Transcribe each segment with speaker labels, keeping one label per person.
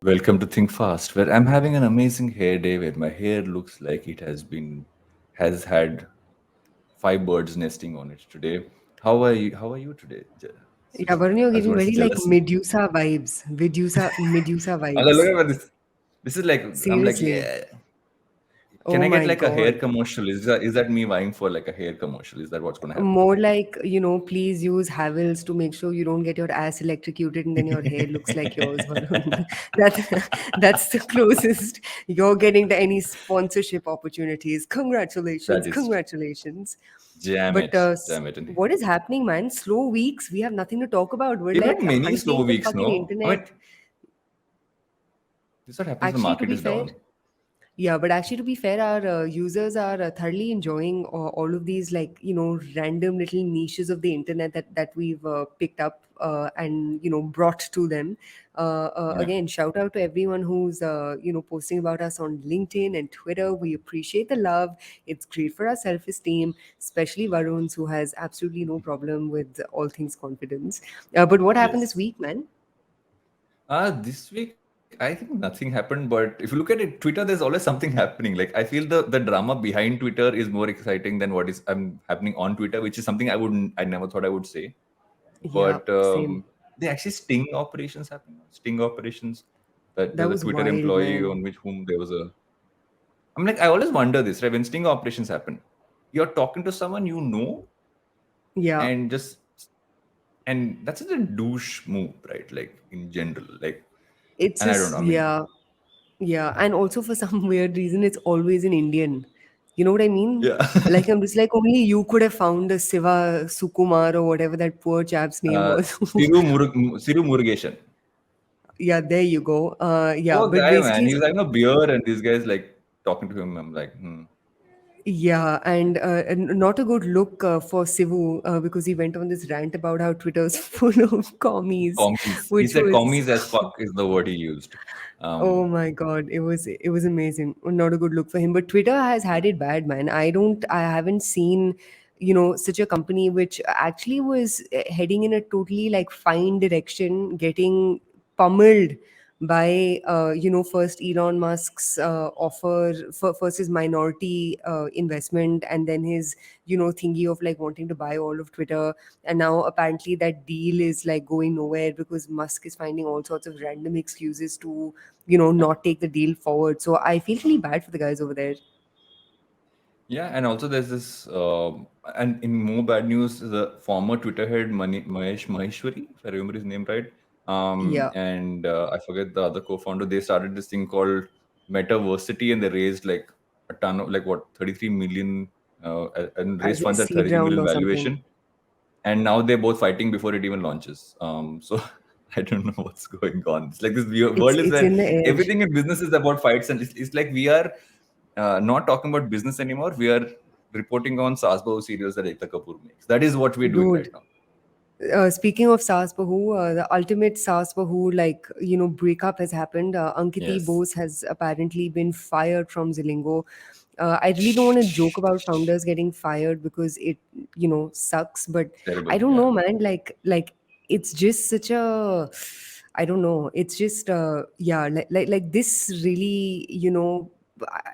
Speaker 1: Welcome to Think Fast, where I'm having an amazing hair day where my hair looks like it has had five birds nesting on it today. How are you? How are you today,
Speaker 2: Yeah, Varun, you're
Speaker 1: I was
Speaker 2: giving
Speaker 1: going to say
Speaker 2: very like
Speaker 1: jealous.
Speaker 2: Medusa
Speaker 1: Okay, look
Speaker 2: vibes.
Speaker 1: at this. This is like I'm like,
Speaker 2: Seriously.
Speaker 1: yeah. Can
Speaker 2: Oh
Speaker 1: I get
Speaker 2: my
Speaker 1: like a hair
Speaker 2: God.
Speaker 1: commercial? Is that me vying for like a hair commercial? Is that what's going to happen?
Speaker 2: More like, please use Havels to make sure you don't get your ass electrocuted and then your hair looks like yours, Varun. That's the closest you're getting to any sponsorship opportunities.
Speaker 1: That
Speaker 2: Congratulations,
Speaker 1: is true.
Speaker 2: congratulations.
Speaker 1: Jam
Speaker 2: But
Speaker 1: it, jam it. And
Speaker 2: what is happening, man? Slow weeks. We have nothing to talk about. We're
Speaker 1: we've had
Speaker 2: like
Speaker 1: many slow
Speaker 2: hunting the
Speaker 1: weeks,
Speaker 2: fucking
Speaker 1: no? I mean,
Speaker 2: internet.
Speaker 1: this is what happens when the
Speaker 2: Actually, to
Speaker 1: market
Speaker 2: be
Speaker 1: is
Speaker 2: fair,
Speaker 1: down.
Speaker 2: yeah, but actually, to be fair, our users are thoroughly enjoying all of these, like, random little niches of the internet that we've picked up and brought to them.
Speaker 1: Yeah.
Speaker 2: Again, shout out to everyone who's posting about us on LinkedIn and Twitter. We appreciate the love. It's great for our self-esteem, especially Varun's, who has absolutely no problem with all things confidence. But what happened this
Speaker 1: Yes.
Speaker 2: week, man?
Speaker 1: This week, I think nothing happened. But if you look at it, Twitter, there's always something happening. Like I feel the drama behind Twitter is more exciting than what is happening on Twitter, which is something I never thought I would say.
Speaker 2: Yeah,
Speaker 1: But
Speaker 2: same.
Speaker 1: they actually sting operations happening. Sting operations. That
Speaker 2: That
Speaker 1: there's a
Speaker 2: was
Speaker 1: Twitter
Speaker 2: wild,
Speaker 1: employee
Speaker 2: man.
Speaker 1: on which whom there was a. I'm like I always wonder this, right? When sting operations happen, you're talking to someone you know,
Speaker 2: Yeah.
Speaker 1: and just and that's such a douche move, right? Like in general, like,
Speaker 2: It's
Speaker 1: and I don't know.
Speaker 2: just,
Speaker 1: I mean,
Speaker 2: yeah, yeah. And also for some weird reason, it's always an Indian. You know what I mean?
Speaker 1: yeah.
Speaker 2: Like, I'm just like, only you could have found a Siva Sukumar or whatever that poor chap's name was.
Speaker 1: Siru Murugeshan.
Speaker 2: Yeah, there you go. Yeah,
Speaker 1: Poor
Speaker 2: but
Speaker 1: guy, man.
Speaker 2: basically,
Speaker 1: He was having a beer, and these guys like talking to him. I'm like,
Speaker 2: yeah, and not a good look for Sivu because he went on this rant about how Twitter's full of commies,
Speaker 1: commies. He
Speaker 2: which
Speaker 1: said
Speaker 2: was
Speaker 1: commies as fuck is the word he used.
Speaker 2: oh
Speaker 1: Um,
Speaker 2: my God, it was amazing. Not a good look for him. But Twitter has had it bad, man. I haven't seen, such a company which actually was heading in a totally like fine direction, getting pummeled by first Elon Musk's offer for first his minority investment and then his thingy of like wanting to buy all of Twitter, and now apparently that deal is like going nowhere because Musk is finding all sorts of random excuses to not take the deal forward. So I feel really bad for the guys over there.
Speaker 1: yeah, and also there's this, and in more bad news, the former Twitter head Mahesh Maheshwari, if I remember his name right,
Speaker 2: Yeah,
Speaker 1: and I forget the other co-founder. They started this thing called Metaversity, and they raised like a ton of like what 33 million, and raised
Speaker 2: as a
Speaker 1: funds at
Speaker 2: seed
Speaker 1: 33
Speaker 2: round
Speaker 1: million
Speaker 2: or something.
Speaker 1: valuation. And now they're both fighting before it even launches. So I don't know what's going on. It's like this
Speaker 2: It's
Speaker 1: world is
Speaker 2: it's
Speaker 1: where
Speaker 2: in the air.
Speaker 1: everything in business is about fights, and it's like we are not talking about business anymore. We are reporting on Sasbo serials that Ekta Kapoor makes. That is what we're doing right
Speaker 2: Dude,
Speaker 1: now.
Speaker 2: speaking of Saas Bahu, the ultimate Saas Bahu, like, breakup has happened. Ankiti
Speaker 1: Yes,
Speaker 2: Bose has apparently been fired from Zilingo. I really don't want to joke about founders getting fired because it, sucks. But
Speaker 1: terrible.
Speaker 2: I don't
Speaker 1: Yeah.
Speaker 2: know, man. Like it's just such a, I don't know. It's just, yeah, like this really,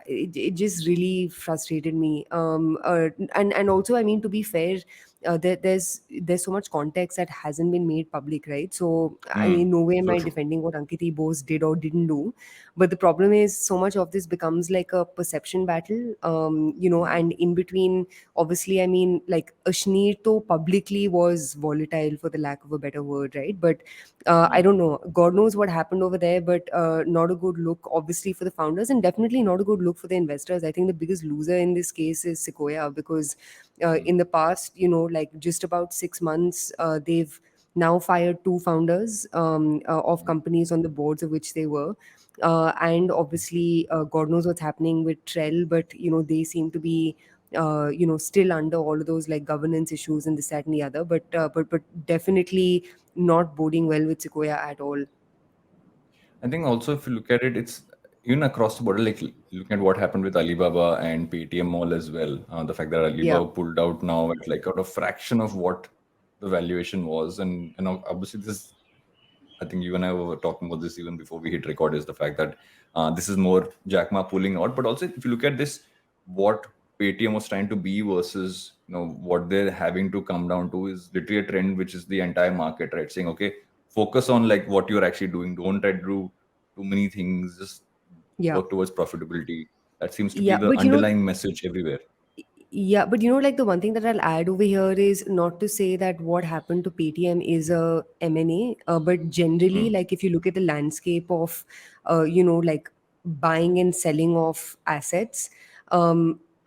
Speaker 2: it just really frustrated me. And also, I mean, to be fair, there's so much context that hasn't been made public, right? So I
Speaker 1: Hmm.
Speaker 2: mean, no way am
Speaker 1: So
Speaker 2: I
Speaker 1: true.
Speaker 2: defending what Ankiti Bose did or didn't do, but the problem is so much of this becomes like a perception battle, and in between, obviously, I mean, like Ashneer to publicly was volatile for the lack of a better word, right? But I
Speaker 1: Yeah.
Speaker 2: don't know, God knows what happened over there, but not a good look obviously for the founders and definitely not a good look for the investors. I think the biggest loser in this case is Sequoia because in the past, like just about 6 months, they've now fired two founders of companies on the boards of which they were. And obviously, God knows what's happening with Trell, but they seem to be still under all of those like governance issues and this, that, and the other. But definitely not boding well with Sequoia at all.
Speaker 1: I think also if you look at it, it's even across the border, like looking at what happened with Alibaba and Paytm Mall as well. The fact that
Speaker 2: Yeah.
Speaker 1: Alibaba pulled out now at like out a fraction of what the valuation was. And obviously this, I think you and I were talking about this even before we hit record, is the fact that this is more Jack Ma pulling out. But also, if you look at this, what Paytm was trying to be versus what they're having to come down to is literally a trend, which is the entire market, right? Saying, okay, focus on like what you're actually doing. Don't try to do too many things. Just
Speaker 2: Yeah.
Speaker 1: work towards profitability. That seems to be
Speaker 2: Yeah,
Speaker 1: the
Speaker 2: but you know,
Speaker 1: underlying message everywhere.
Speaker 2: yeah, but like the one thing that I'll add over here is not to say that what happened to Paytm is a M&A, but generally,
Speaker 1: Mm.
Speaker 2: like if you look at the landscape of, like buying and selling of assets,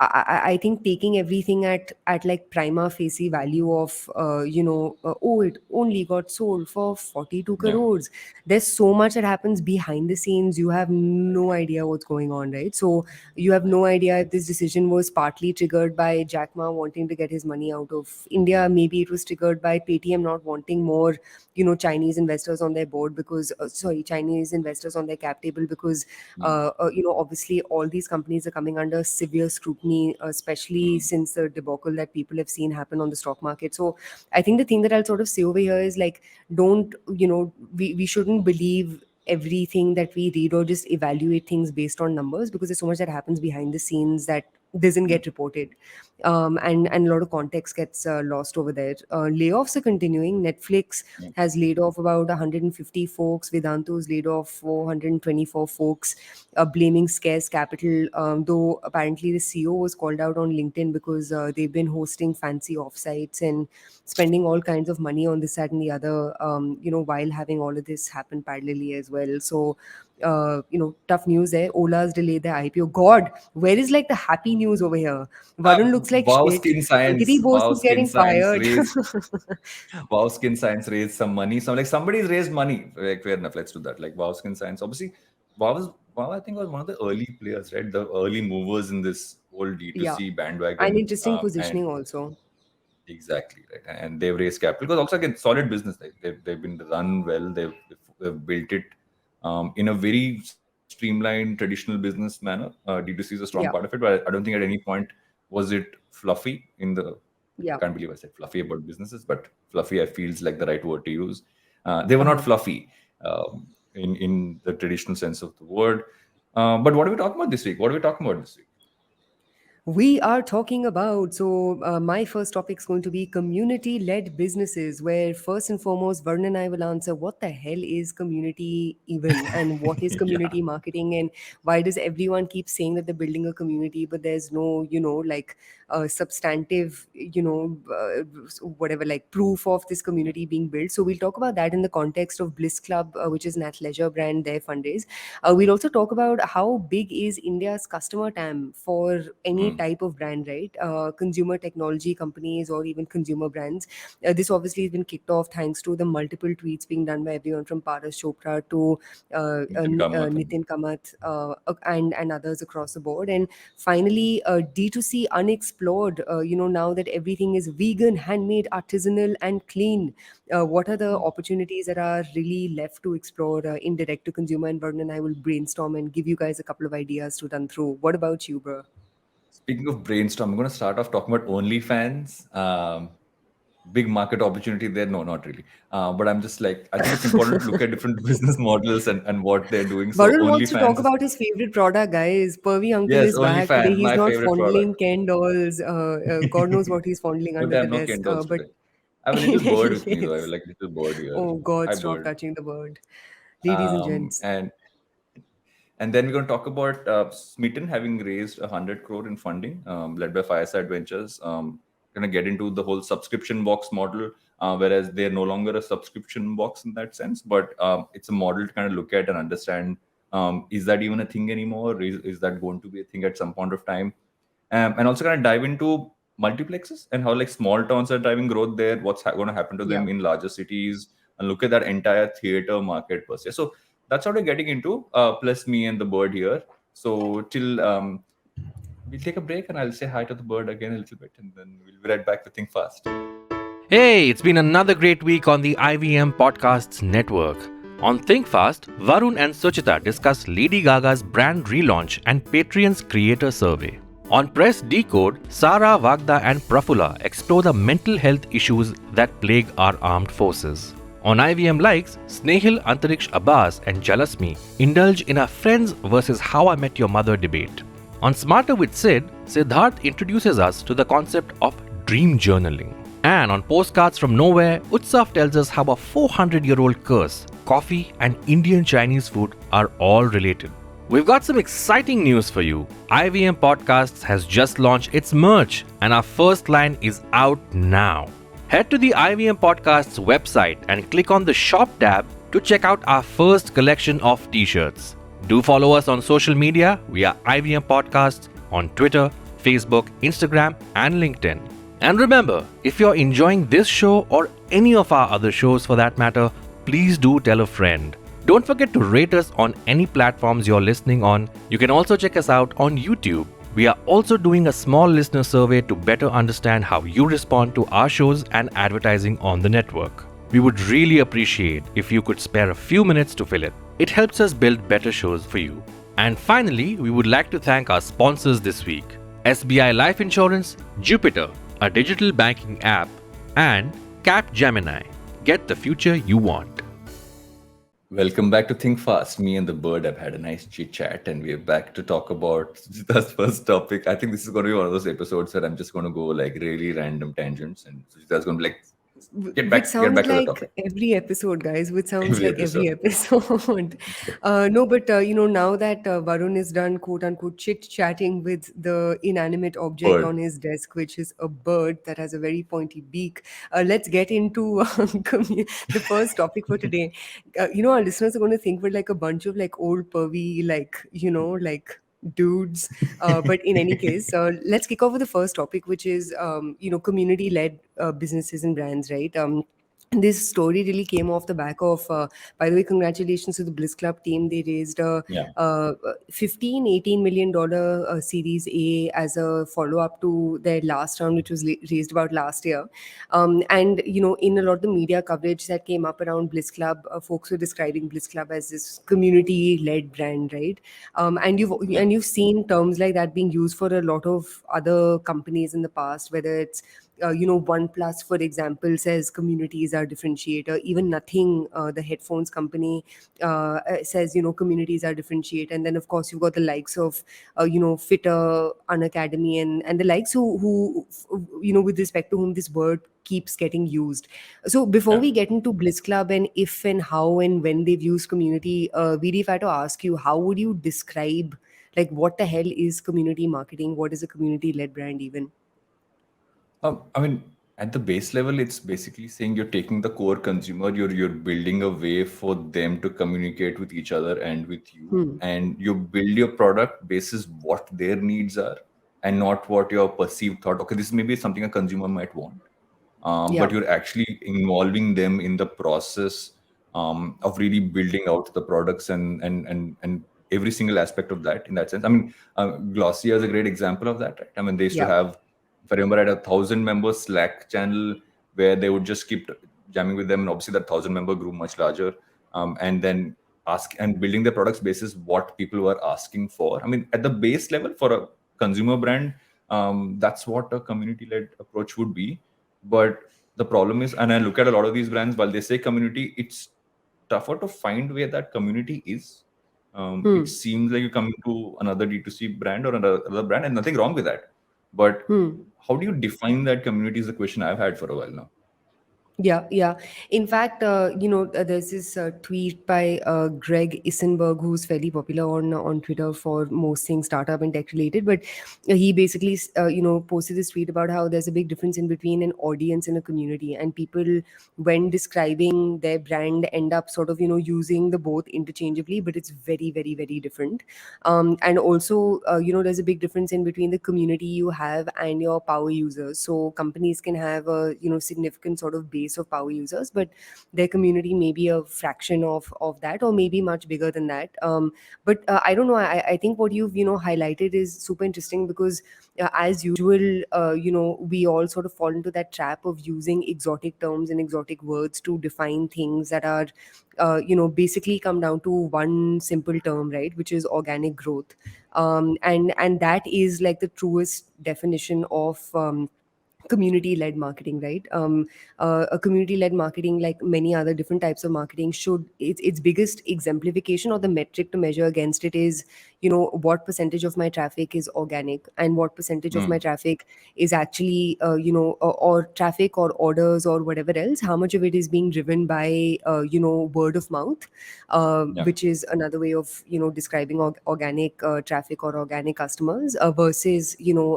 Speaker 2: I think taking everything at like prima facie value of, oh, it only got sold for 42
Speaker 1: Yeah.
Speaker 2: crores. There's so much that happens behind the scenes. You have no idea what's going on, right? So you have no idea if this decision was partly triggered by Jack Ma wanting to get his money out of India. Maybe it was triggered by Paytm not wanting more, Chinese investors on their board because, Chinese investors on their cap table because,
Speaker 1: Mm.
Speaker 2: obviously all these companies are coming under severe scrutiny, especially
Speaker 1: Mm.
Speaker 2: since the debacle that people have seen happen on the stock market. So I think the thing that I'll sort of say over here is like, don't, we shouldn't believe everything that we read or just evaluate things based on numbers, because there's so much that happens behind the scenes that doesn't
Speaker 1: Mm.
Speaker 2: get reported, and a lot of context gets lost over there. Layoffs are continuing. Netflix
Speaker 1: Yeah.
Speaker 2: has laid off about 150 folks. Vedantu's laid off 424 folks, blaming scarce capital, though apparently the CEO was called out on LinkedIn because they've been hosting fancy offsites and spending all kinds of money on this, that, and the other, while having all of this happen parallelly as well. So, tough news there. Ola's delayed their IPO. God, where is like the happy news over here? Varun looks like
Speaker 1: Wow,
Speaker 2: shit.
Speaker 1: Skin
Speaker 2: Giri
Speaker 1: Science.
Speaker 2: Bose
Speaker 1: Wow,
Speaker 2: is
Speaker 1: Skin
Speaker 2: getting
Speaker 1: Science
Speaker 2: fired.
Speaker 1: raised. Wow, Skin Science raised some money. So like somebody's raised money. Like fair enough. Let's do that. Like Wow, Skin Science. Obviously, Wow. I think was one of the early players, right? The early movers in this whole
Speaker 2: Yeah,
Speaker 1: D2C
Speaker 2: and
Speaker 1: bandwagon.
Speaker 2: interesting
Speaker 1: And
Speaker 2: positioning also.
Speaker 1: exactly right. And they've raised capital because also again solid business. Like they've been run well. They've built it in a very streamlined traditional business manner. D2C is a strong part
Speaker 2: Yeah,
Speaker 1: of it, but I don't think at any point was it fluffy in the. I
Speaker 2: yeah,
Speaker 1: can't believe I said fluffy about businesses, but fluffy I feels like the right word to use. They were not
Speaker 2: uh-huh.
Speaker 1: fluffy in the traditional sense of the word. But what are we talking about this week? What are we talking about this week?
Speaker 2: We are talking about, my first topic is going to be community led businesses, where first and foremost, Varun and I will answer what the hell is community even, and what is
Speaker 1: Yeah.
Speaker 2: community marketing, and why does everyone keep saying that they're building a community, but there's no, like substantive, whatever, like proof of this community being built. So we'll talk about that in the context of BlissClub, which is an athleisure brand, their fundraise. We'll also talk about how big is India's customer TAM for any
Speaker 1: Mm.
Speaker 2: type of brand, right? Consumer technology companies or even consumer brands. This obviously has been kicked off thanks to the multiple tweets being done by everyone from Paras Chopra to
Speaker 1: Nitin Kamath and
Speaker 2: Nitin Kamath, and others across the board. And finally, D2C unexplored. Now that everything is vegan, handmade, artisanal, and clean, what are the
Speaker 1: Mm.
Speaker 2: opportunities that are really left to explore in direct to consumer? And Varun and I will brainstorm and give you guys a couple of ideas to run through. What about you, bro?
Speaker 1: Speaking of brainstorm, I'm going to start off talking about OnlyFans. Big market opportunity there? No, not really. But I'm just like, I think it's important to look at different business models and what they're doing. So
Speaker 2: Varun wants to talk
Speaker 1: OnlyFans is,
Speaker 2: about his favorite product, guys. Pervy uncle
Speaker 1: yes,
Speaker 2: is back today.
Speaker 1: OnlyFans,
Speaker 2: He's
Speaker 1: my
Speaker 2: not
Speaker 1: favorite product.
Speaker 2: fondling Ken dolls. God knows what he's fondling
Speaker 1: But
Speaker 2: under
Speaker 1: I
Speaker 2: the
Speaker 1: have no
Speaker 2: desk.
Speaker 1: candles
Speaker 2: But
Speaker 1: today. I have a little bird with me though. I have
Speaker 2: yes.
Speaker 1: like a little bird here.
Speaker 2: Oh God,
Speaker 1: Hi,
Speaker 2: stop
Speaker 1: bird.
Speaker 2: touching the bird, ladies and
Speaker 1: Um,
Speaker 2: gents.
Speaker 1: and And then we're going to talk about Smytten having raised 100 crore in funding, led by Fireside Ventures. Going to get into the whole subscription box model, whereas they're no longer a subscription box in that sense, but it's a model to kind of look at and understand, is that even a thing anymore? Is that going to be a thing at some point of time? And also kind of dive into multiplexes and how like small towns are driving growth there. What's going to happen to
Speaker 2: Yeah.
Speaker 1: them in larger cities, and look at that entire theater market per se. So that's what we're getting into. Plus me and the bird here. So till we'll take a break and I'll say hi to the bird again a little bit, and then we'll be right back to Think Fast.
Speaker 3: Hey, it's been another great week on the IVM Podcasts Network. On Think Fast, Varun and Suchita discuss Lady Gaga's brand relaunch and Patreon's creator survey. On Press Decode, Sara, Vagda, and Prafula explore the mental health issues that plague our armed forces. On IVM Likes, Snehil, Antariksh Abbas, and Jalasmi indulge in a friends versus how I met your mother debate. On Smarter with Sid, Siddharth introduces us to the concept of dream journaling. And on Postcards from Nowhere, Utsaf tells us how a 400-year-old curse, coffee, and Indian Chinese food are all related. We've got some exciting news for you. IVM Podcasts has just launched its merch, and our first line is out now. Head to the IVM Podcasts website and click on the Shop tab to check out our first collection of t-shirts. Do follow us on social media. We are IVM Podcasts on Twitter, Facebook, Instagram, and LinkedIn. And remember, if you're enjoying this show or any of our other shows for that matter, please do tell a friend. Don't forget to rate us on any platforms you're listening on. You can also check us out on YouTube. We are also doing a small listener survey to better understand how you respond to our shows and advertising on the network. We would really appreciate if you could spare a few minutes to fill it. It helps us build better shows for you. And finally, we would like to thank our sponsors this week: SBI Life Insurance, Jupiter, a digital banking app, and Capgemini. Get the future you want.
Speaker 1: Welcome back to Think Fast. Me and the bird have had a nice chit chat, and we're back to talk about Suchita's first topic. I think this is going to be one of those episodes where I'm just going to go like really random tangents, and Suchita's going to be like, get
Speaker 2: Which
Speaker 1: back to
Speaker 2: sounds
Speaker 1: the
Speaker 2: like
Speaker 1: topic.
Speaker 2: every episode, guys. Which sounds
Speaker 1: Every
Speaker 2: like every episode. No, but now that Varun is done, quote unquote, chit chatting with the inanimate object
Speaker 1: Bird.
Speaker 2: on his desk, which is a bird that has a very pointy beak, let's get into the first topic for today. Our listeners are going to think we're like a bunch of like old pervy, like dudes. But in any case, let's kick off with the first topic, which is community-led businesses and brands, right? This story really came off the back of, by the way, congratulations to the BlissClub team. They raised a
Speaker 1: Yeah.
Speaker 2: $18 million Series A as a follow-up to their last round, which was raised about last year. And in a lot of the media coverage that came up around BlissClub, folks were describing BlissClub as this community-led brand, right? And you've seen terms like that being used for a lot of other companies in the past, whether it's OnePlus, for example, says communities are differentiator. Even Nothing, the headphones company, says communities are differentiator. And then of course you've got the likes of Fitter, Unacademy, and the likes who with respect to whom this word keeps getting used. So before
Speaker 1: Yeah.
Speaker 2: we get into BlissClub and if and how and when they've used community, Vidi, if I had to ask you, how would you describe, like, what the hell is community marketing? What is a community-led brand even?
Speaker 1: I mean, at the base level, it's basically saying you're taking the core consumer, you're building a way for them to communicate with each other and with you, and you build your product basis what their needs are, and not what your perceived thought. Okay, this may be something a consumer might want,
Speaker 2: Yeah.
Speaker 1: but you're actually involving them in the process of really building out the products and every single aspect of that. In that sense, I mean, Glossier is a great example of that, right? I mean, they used to
Speaker 2: Yeah.
Speaker 1: have, if I remember, at 1,000 member Slack channel where they would just keep jamming with them, and obviously that 1,000 member grew much larger, and then ask and building the products basis what people were asking for. I mean, at the base level for a consumer brand, that's what a community-led approach would be. But the problem is, and I look at a lot of these brands, while they say community, it's tougher to find where that community is. It seems like you come to another D2C brand or another brand, and nothing wrong with that. But how do you define that community is the question I've had for a while now.
Speaker 2: Yeah, yeah. In fact, there's this tweet by Greg Isenberg, who's fairly popular on Twitter for most things startup and tech related. But he basically, posted this tweet about how there's a big difference in between an audience and a community, and people, when describing their brand, end up sort of using the both interchangeably, but it's very, very, very different. And also, there's a big difference in between the community you have and your power users. So companies can have a significant sort of base base of power users, but their community may be a fraction of that, or maybe much bigger than that. But I don't know. I think what you've highlighted is super interesting, because as usual, we all sort of fall into that trap of using exotic terms and exotic words to define things that are basically come down to one simple term, right, which is organic growth. And that is like the truest definition of community led marketing, right? A community led marketing, like many other different types of marketing, should its biggest exemplification or the metric to measure against it is, what percentage of my traffic is organic, and what percentage of my
Speaker 1: Mm.
Speaker 2: traffic is actually or traffic or orders or whatever else, how much of it is being driven by word of mouth,
Speaker 1: Yeah.
Speaker 2: which is another way of describing organic traffic or organic customers, versus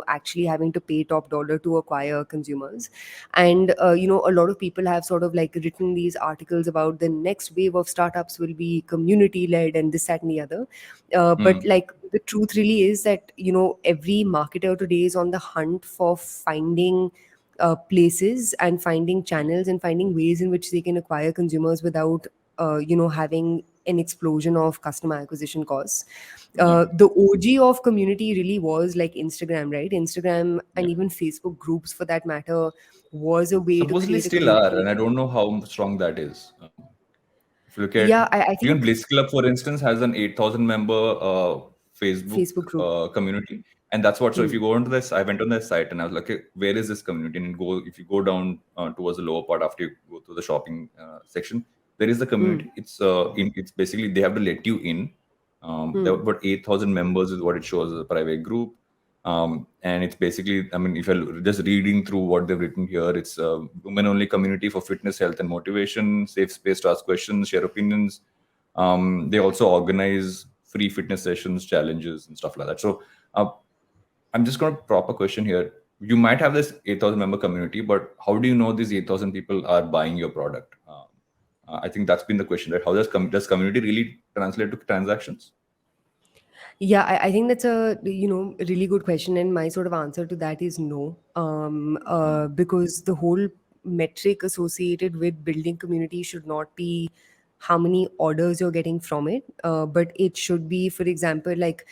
Speaker 2: actually having to pay top dollar to acquire consumers. And a lot of people have sort of like written these articles about the next wave of startups will be community led and this, that, and the other. But
Speaker 1: Mm.
Speaker 2: like the truth really is that every marketer today is on the hunt for finding places and finding channels and finding ways in which they can acquire consumers without having an explosion of customer acquisition costs.
Speaker 1: Yeah.
Speaker 2: The OG of community really was like Instagram, right? Instagram and
Speaker 1: Yeah.
Speaker 2: even Facebook groups, for that matter, was a way to
Speaker 1: Supposedly
Speaker 2: create a
Speaker 1: still are,
Speaker 2: community.
Speaker 1: and I don't know how strong that is. If you look at
Speaker 2: Yeah, I
Speaker 1: even
Speaker 2: think
Speaker 1: BlissClub, for instance, has an 8,000 member Facebook
Speaker 2: Facebook group.
Speaker 1: community, and that's what. So if
Speaker 2: Hmm.
Speaker 1: you go onto this, I went on their site and I was like, okay, where is this community? And go if you go down towards the lower part after you go to the shopping section, there is the
Speaker 2: Hmm.
Speaker 1: community. It's basically they have to let you in. There are
Speaker 2: Hmm.
Speaker 1: about 8,000 members is what it shows as a private group. And it's basically, I mean, if you're just reading through what they've written here, it's a women only community for fitness, health, and motivation, safe space to ask questions, share opinions. They also organize free fitness sessions, challenges, and stuff like that. So I'm just going to prop a question here. You might have this 8,000 member community, but how do you know these 8,000 people are buying your product? I think that's been the question, right? How does community really translate to transactions?
Speaker 2: Yeah, I think that's a really good question, and my sort of answer to that is no. Because the whole metric associated with building community should not be how many orders you're getting from it, but it should be, for example, like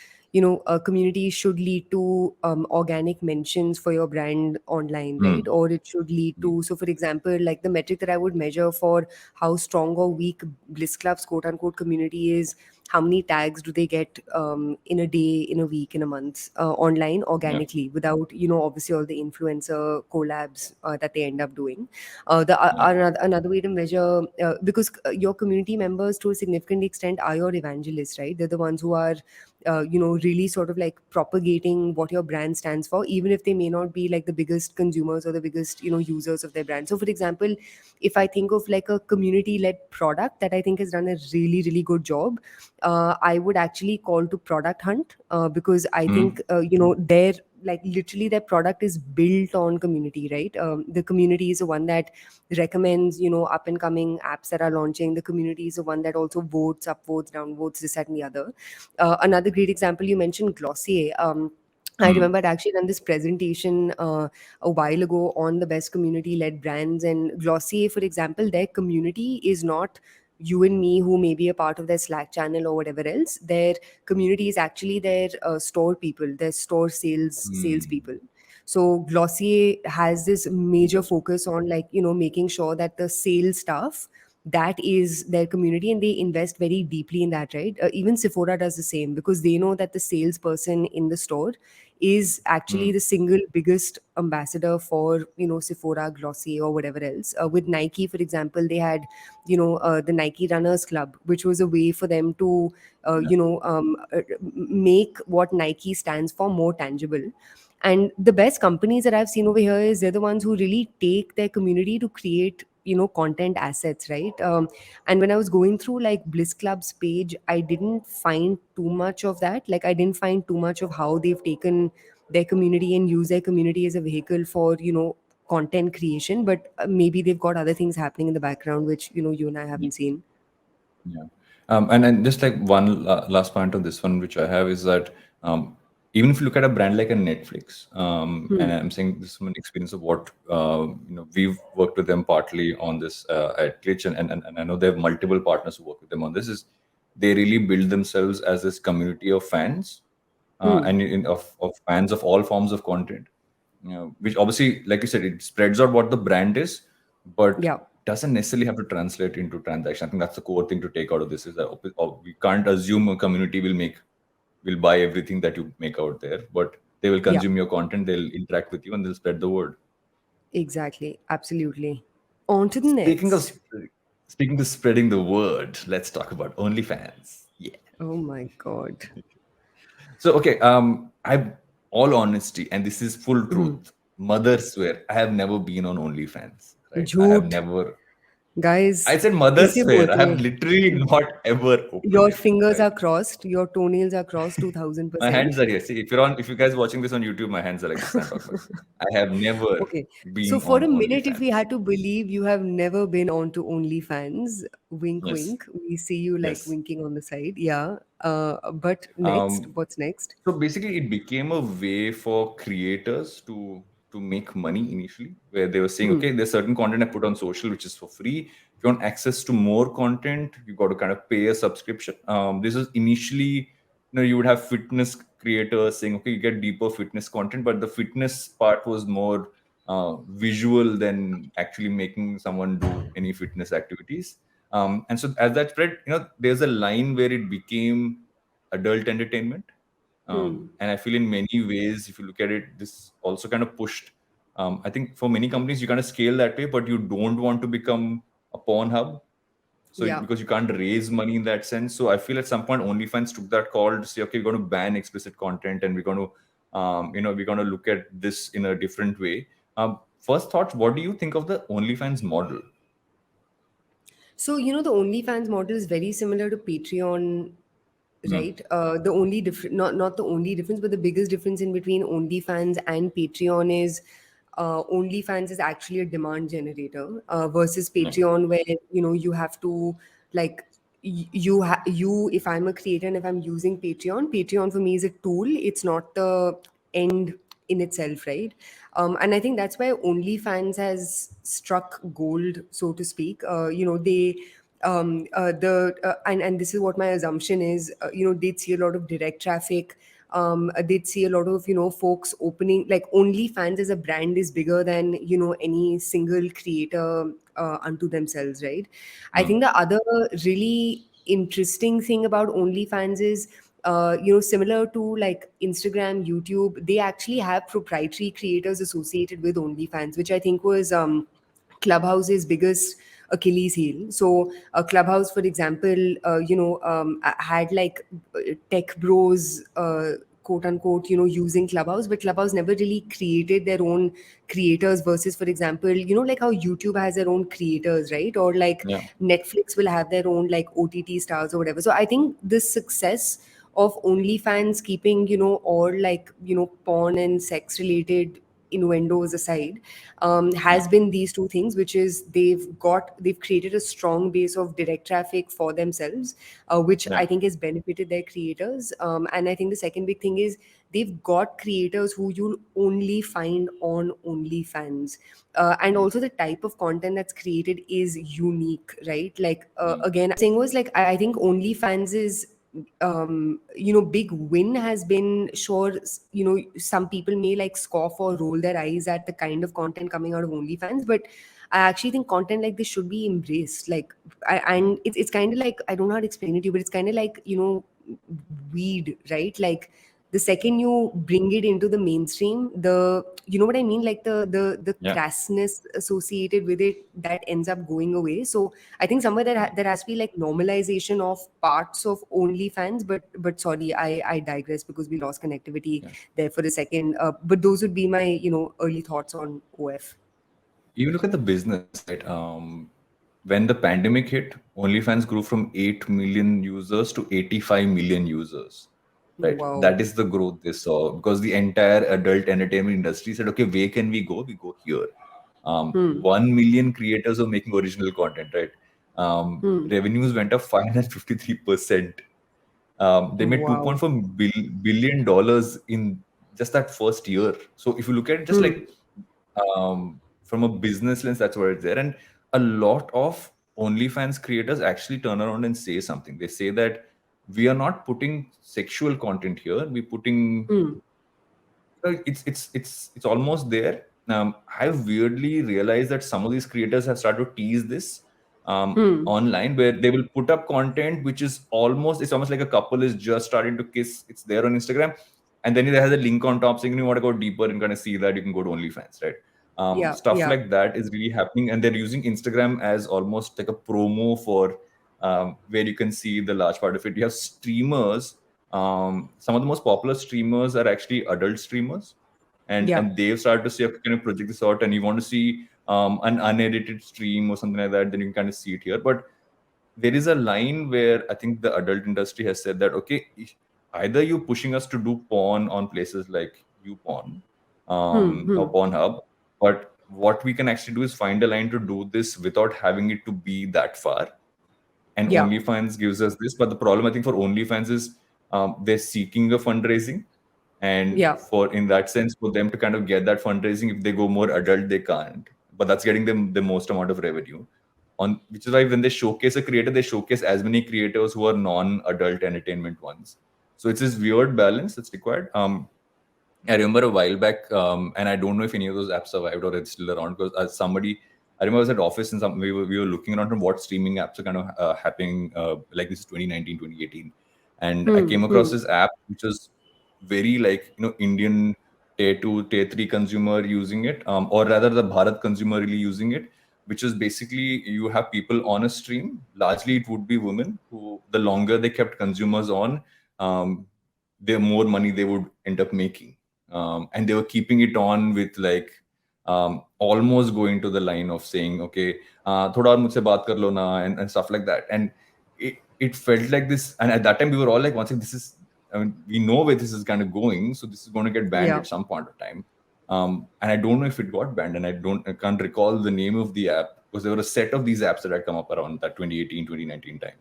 Speaker 2: a community should lead to organic mentions for your brand online, right?
Speaker 1: Mm.
Speaker 2: Or it should lead to, so for example, like the metric that I would measure for how strong or weak Bliss Club's quote unquote community is, how many tags do they get in a day, in a week, in a month, online
Speaker 1: Yeah.
Speaker 2: organically, without obviously all the influencer collabs that they end up doing.
Speaker 1: Yeah.
Speaker 2: Another way to measure, because your community members to a significant extent are your evangelists, right? They're the ones who are really sort of like propagating what your brand stands for, even if they may not be like the biggest consumers or the biggest users of their brand. So for example, if I think of like a community led product that I think has done a really really good job, I would actually call to Product Hunt, because I
Speaker 1: Mm.
Speaker 2: think their, like literally their product is built on community, right? The community is the one that recommends up and coming apps that are launching. The community is the one that also votes up, votes down, votes this, that, and the other. Another great example, you mentioned Glossier. I
Speaker 1: Mm.
Speaker 2: remember I'd actually done this presentation a while ago on the best community-led brands, and Glossier, for example, their community is not you and me who may be a part of their Slack channel or whatever else. Their community is actually their store people, their store
Speaker 1: Mm.
Speaker 2: salespeople. So Glossier has this major
Speaker 1: Interesting.
Speaker 2: focus on, like making sure that the sales staff, that is their community, and they invest very deeply in that, right? Even Sephora does the same, because they know that the salesperson in the store is actually
Speaker 1: Mm.
Speaker 2: the single biggest ambassador for Sephora, Glossier, or whatever else. With Nike, for example, they had the Nike Runners Club, which was a way for them to
Speaker 1: Yeah.
Speaker 2: make what Nike stands for more tangible. And the best companies that I've seen over here is they're the ones who really take their community to create content assets, right? And when I was going through like Bliss Club's page, I didn't find too much of that. Like I didn't find too much of how they've taken their community and use their community as a vehicle for content creation, but maybe they've got other things happening in the background which you and I
Speaker 1: Yeah.
Speaker 2: haven't seen.
Speaker 1: Yeah. And just like one last point on this one, which I have is that even if you look at a brand like a Netflix, and I'm saying this from an experience of what we've worked with them partly on this at Glitch, and I know they have multiple partners who work with them on this. Is they really build themselves as this community of fans, of fans of all forms of content, which obviously, like you said, it spreads out what the brand is, but
Speaker 2: Yeah.
Speaker 1: doesn't necessarily have to translate into transaction. I think that's the core thing to take out of this, is that we can't assume a community will buy everything that you make out there, but they will
Speaker 2: Yeah.
Speaker 1: consume your content, they'll interact with you, and they'll spread the word.
Speaker 2: Exactly. Absolutely. On to the
Speaker 1: Speaking of
Speaker 2: next.
Speaker 1: speaking of spreading the word, let's talk about OnlyFans. Yeah.
Speaker 2: Oh my God.
Speaker 1: So okay, I all honesty, and this is full truth. Mother swear, I have never been on OnlyFans. Right? I have
Speaker 2: झूठ.
Speaker 1: never.
Speaker 2: Guys,
Speaker 1: I said mother
Speaker 2: ऐसे
Speaker 1: swear. I
Speaker 2: बोलते
Speaker 1: have
Speaker 2: हैं.
Speaker 1: literally not ever opened
Speaker 2: Your
Speaker 1: it.
Speaker 2: fingers
Speaker 1: Right?
Speaker 2: are crossed, your toenails are crossed
Speaker 1: My
Speaker 2: 2000%.
Speaker 1: hands are here. See, if you guys watching this on YouTube, my hands are like this. I'm talking about. I have never
Speaker 2: Okay. So
Speaker 1: been
Speaker 2: for
Speaker 1: on
Speaker 2: a minute, if we
Speaker 1: OnlyFans.
Speaker 2: had to believe you have never been on to OnlyFans, wink,
Speaker 1: Yes.
Speaker 2: wink, we see you like
Speaker 1: Yes.
Speaker 2: winking on the side. Yeah. But next,
Speaker 1: Um,
Speaker 2: what's next?
Speaker 1: so basically, it became a way for creators to make money initially, where they were saying, okay, there's certain content I put on social which is for free. If you want access to more content, you got to kind of pay a subscription. This is initially, you would have fitness creators saying, okay, you get deeper fitness content, but the fitness part was more visual than actually making someone do any fitness activities. And so as that spread, there's a line where it became adult entertainment. And I feel in many ways, if you look at it, this also kind of pushed. I think for many companies, you kind of scale that way, but you don't want to become a porn hub. So
Speaker 2: Yeah.
Speaker 1: because you can't raise money in that sense. So I feel at some point OnlyFans took that call to say, okay, we're going to ban explicit content, and we're going to, we're going to look at this in a different way. First thoughts, what do you think of the OnlyFans model?
Speaker 2: So, the OnlyFans model is very similar to Patreon,
Speaker 1: Hmm.
Speaker 2: right? The only difference, not the only difference, but the biggest difference in between OnlyFans and Patreon is OnlyFans is actually a demand generator versus
Speaker 1: Yeah.
Speaker 2: Patreon, where you have to like you. If I'm a creator and if I'm using Patreon for me is a tool. It's not the end in itself, right? And I think that's why OnlyFans has struck gold, so to speak. They the and this is what my assumption is. They'd see a lot of direct traffic. They'd see a lot of folks opening, like OnlyFans as a brand is bigger than any single creator unto themselves, right? I
Speaker 1: Hmm.
Speaker 2: think the other really interesting thing about OnlyFans is similar to like Instagram, YouTube, they actually have proprietary creators associated with OnlyFans, which I think was Clubhouse's biggest Achilles heel. So, Clubhouse, for example, had like tech bros, quote unquote, using Clubhouse, but Clubhouse never really created their own creators. Versus, for example, like how YouTube has their own creators, right? Or like
Speaker 1: Yeah.
Speaker 2: Netflix will have their own like OTT stars or whatever. So, I think the success of OnlyFans keeping, all like, porn and sex related innuendos aside,
Speaker 1: Yeah.
Speaker 2: has been these two things, which is they've created a strong base of direct traffic for themselves, which
Speaker 1: Yeah.
Speaker 2: I think has benefited their creators. And I think the second big thing is they've got creators who you'll only find on OnlyFans. And also the type of content that's created is unique, right? Like,
Speaker 1: Hmm.
Speaker 2: again, saying was like, I think OnlyFans is big win has been, sure, some people may like scoff or roll their eyes at the kind of content coming out of OnlyFans, but I actually think content like this should be embraced. Like, and it's kind of like, I don't know how to explain it to you, but it's kind of like weed, right? Like the second you bring it into the mainstream, the you know what I mean, like the
Speaker 1: Yeah.
Speaker 2: crassness associated with it, that ends up going away. So I think somewhere there has to be like normalization of parts of OnlyFans, but sorry, I digress because we lost connectivity
Speaker 1: Yeah.
Speaker 2: there for a second. But those would be my early thoughts on OF.
Speaker 1: You look at the business, right? When the pandemic hit, OnlyFans grew from 8 million users to 85 million users. Right.
Speaker 2: Wow.
Speaker 1: That is the growth they saw, because the entire adult entertainment industry said, okay, where can we go? We go here. 1 million creators are making original content, right? Revenues went up 553%. They made
Speaker 2: Wow.
Speaker 1: 2.4 billion in just that first year. So if you look at it just
Speaker 2: Hmm.
Speaker 1: like from a business lens, that's what it's there. And a lot of OnlyFans creators actually turn around and say something. They say that we are not putting sexual content here. We're putting
Speaker 2: Hmm.
Speaker 1: it's almost there. I've weirdly realized that some of these creators have started to tease this
Speaker 2: Hmm.
Speaker 1: online, where they will put up content which is it's almost like a couple is just starting to kiss. It's there on Instagram, and then there has a link on top saying you want to go deeper and kind of see that you can go to OnlyFans, right?
Speaker 2: Yeah.
Speaker 1: Stuff
Speaker 2: Yeah.
Speaker 1: like that is really happening, and they're using Instagram as almost like a promo for where you can see the large part of it. You have streamers. Some of the most popular streamers are actually adult streamers,
Speaker 2: Yeah.
Speaker 1: and they've started to say, okay, can you project this out, and you want to see an unedited stream or something like that, then you can kind of see it here. But there is a line where I think the adult industry has said that, okay, either you're pushing us to do porn on places like YouPorn
Speaker 2: Hmm. Hmm.
Speaker 1: or Pornhub, but what we can actually do is find a line to do this without having it to be that far. And
Speaker 2: Yeah.
Speaker 1: OnlyFans gives us this. But the problem, I think, for OnlyFans is they're seeking a fundraising. And
Speaker 2: Yeah.
Speaker 1: for in that sense, for them to kind of get that fundraising, if they go more adult, they can't. But that's getting them the most amount of revenue. On which is why when they showcase a creator, they showcase as many creators who are non-adult entertainment ones. So it's this weird balance that's required. I remember a while back, and I don't know if any of those apps survived or it's still around because I remember I was at office and we were looking around on what streaming apps are kind of happening, like this is 2019, 2018. And I
Speaker 2: Hmm.
Speaker 1: came across
Speaker 2: Hmm.
Speaker 1: this app, which was very like, Indian tier 2, tier 3 consumer using it, or rather the Bharat consumer really using it, which is basically you have people on a stream. Largely, it would be women who, the longer they kept consumers on, um, the more money they would end up making. And they were keeping it on with like almost going to the line of saying, okay, thoda aur mujhse baat kar lo na, and stuff like that. And it felt like this. And at that time, we were all like, once again, I mean, we know where this is kind of going. So this is going to get banned
Speaker 2: Yeah.
Speaker 1: at some point of time. And I don't know if it got banned, and I can't recall the name of the app because there were a set of these apps that had come up around that 2018, 2019 time.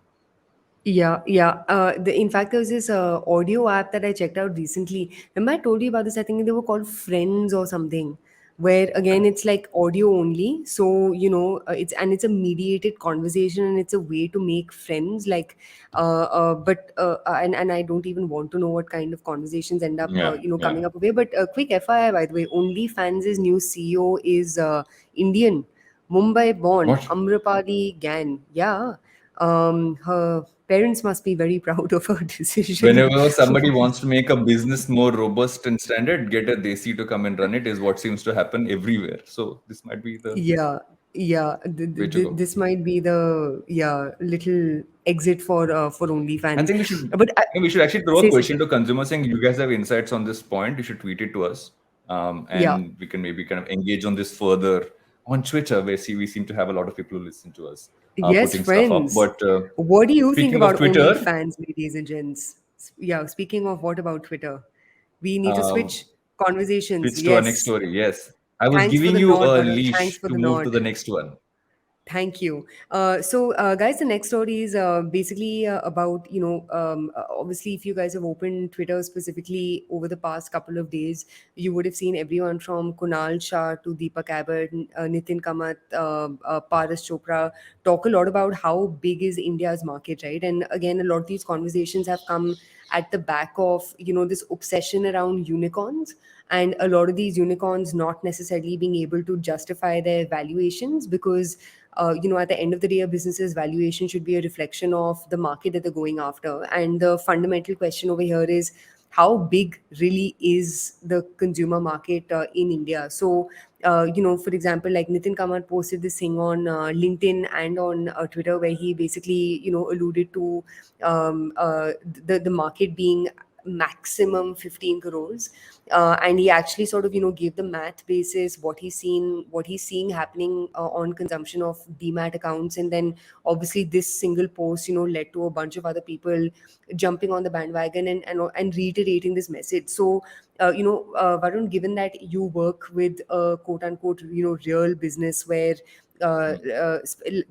Speaker 2: Yeah, yeah. In fact, there was this audio app that I checked out recently. Remember, I told you about this. I think they were called Friends or something, where again it's like audio only. So it's a mediated conversation, and it's a way to make friends. Like, and I don't even want to know what kind of conversations end up
Speaker 1: Yeah, yeah.
Speaker 2: coming up away. But quick FYI, by the way, OnlyFans' new CEO is Indian, Mumbai born,
Speaker 1: What?
Speaker 2: Amrapali Gan. Yeah. Her parents must be very proud of her decision.
Speaker 1: Whenever somebody wants to make a business more robust and standard, get a desi to come and run it is what seems to happen everywhere. So this might be the
Speaker 2: Yeah, yeah.
Speaker 1: way to go.
Speaker 2: This might be the little exit for
Speaker 1: I
Speaker 2: OnlyFans.
Speaker 1: think we should
Speaker 2: But
Speaker 1: we should actually throw a
Speaker 2: say
Speaker 1: question to consumers saying you guys have insights on this point. You should tweet it to us,
Speaker 2: yeah.
Speaker 1: and we can maybe kind of engage on this further on Twitter, where we seem to have a lot of people who listen to us
Speaker 2: Yes,
Speaker 1: putting stuff up.
Speaker 2: friends.
Speaker 1: But
Speaker 2: What do you think
Speaker 1: speaking of
Speaker 2: about
Speaker 1: Twitter,
Speaker 2: OnlyFans, ladies and gents? Yeah. Speaking of what about Twitter? We need to
Speaker 1: uh,
Speaker 2: switch conversations.
Speaker 1: switch to our next
Speaker 2: Yes.
Speaker 1: story. Yes, I was
Speaker 2: Thanks for
Speaker 1: giving
Speaker 2: the
Speaker 1: you
Speaker 2: nod,
Speaker 1: a
Speaker 2: Varun. Thanks
Speaker 1: leash
Speaker 2: for
Speaker 1: to
Speaker 2: the
Speaker 1: move to
Speaker 2: nod.
Speaker 1: the next one.
Speaker 2: Thank you. Guys, the next story is basically about, obviously, if you guys have opened Twitter specifically over the past couple of days, you would have seen everyone from Kunal Shah to Deepak Abbott, Nitin Kamath, Paras Chopra talk a lot about how big is India's market, right? And again, a lot of these conversations have come at the back of, this obsession around unicorns, and a lot of these unicorns not necessarily being able to justify their valuations because at the end of the day, a business's valuation should be a reflection of the market that they're going after. And the fundamental question over here is how big really is the consumer market in India? So, for example, like Nitin Kamar posted this thing on LinkedIn and on Twitter where he basically, alluded to the market being maximum 15 crores, and he actually sort of gave the math basis what he's seeing happening on consumption of demat accounts. And then obviously this single post led to a bunch of other people jumping on the bandwagon and reiterating this message. So Varun, given that you work with a quote unquote real business where the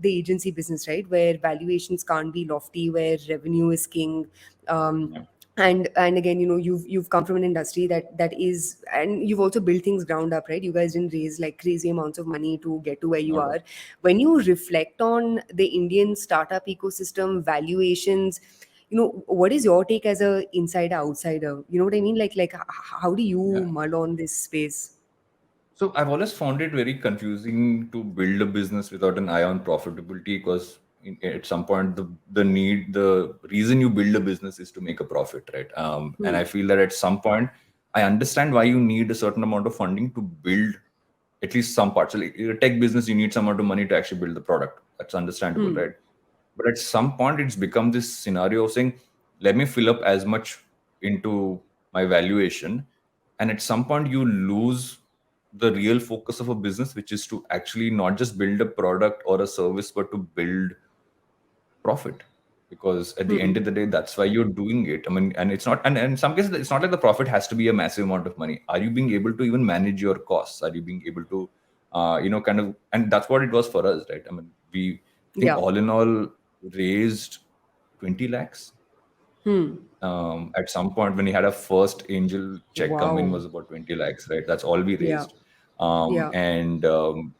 Speaker 2: agency business, right, where valuations can't be lofty, where revenue is king. Um,
Speaker 1: Yeah.
Speaker 2: and again, you've come from an industry that is, and you've also built things ground up, right? You guys didn't raise like crazy amounts of money to get to where you
Speaker 1: Not
Speaker 2: are.
Speaker 1: all.
Speaker 2: When you reflect on the Indian startup ecosystem valuations, what is your take as a insider outsider? You know what I mean? How do you
Speaker 1: Yeah.
Speaker 2: mull on this space?
Speaker 1: So I've always found it very confusing to build a business without an eye on profitability, because at some point the reason you build a business is to make a profit, right? And
Speaker 2: Hmm.
Speaker 1: I feel that at some point I understand why you need a certain amount of funding to build at least some parts. So like in a tech business, you need some amount of money to actually build the product. That's understandable,
Speaker 2: Hmm.
Speaker 1: right? But at some point, it's become this scenario of saying, let me fill up as much into my valuation. And at some point, you lose the real focus of a business, which is to actually not just build a product or a service, but to build profit. Because at the end
Speaker 2: Hmm.
Speaker 1: of the day, that's why you're doing it. I mean, and it's not, and in some cases, it's not like the profit has to be a massive amount of money. Are you being able to even manage your costs? Are you being able to, kind of, and that's what it was for us, right? I mean, I think
Speaker 2: Yeah.
Speaker 1: all in all raised 20 lakhs
Speaker 2: Hmm.
Speaker 1: at some point when he had a first angel check come in
Speaker 2: Wow.
Speaker 1: was about 20 lakhs, right? That's all we
Speaker 2: Yeah.
Speaker 1: raised.
Speaker 2: Yeah.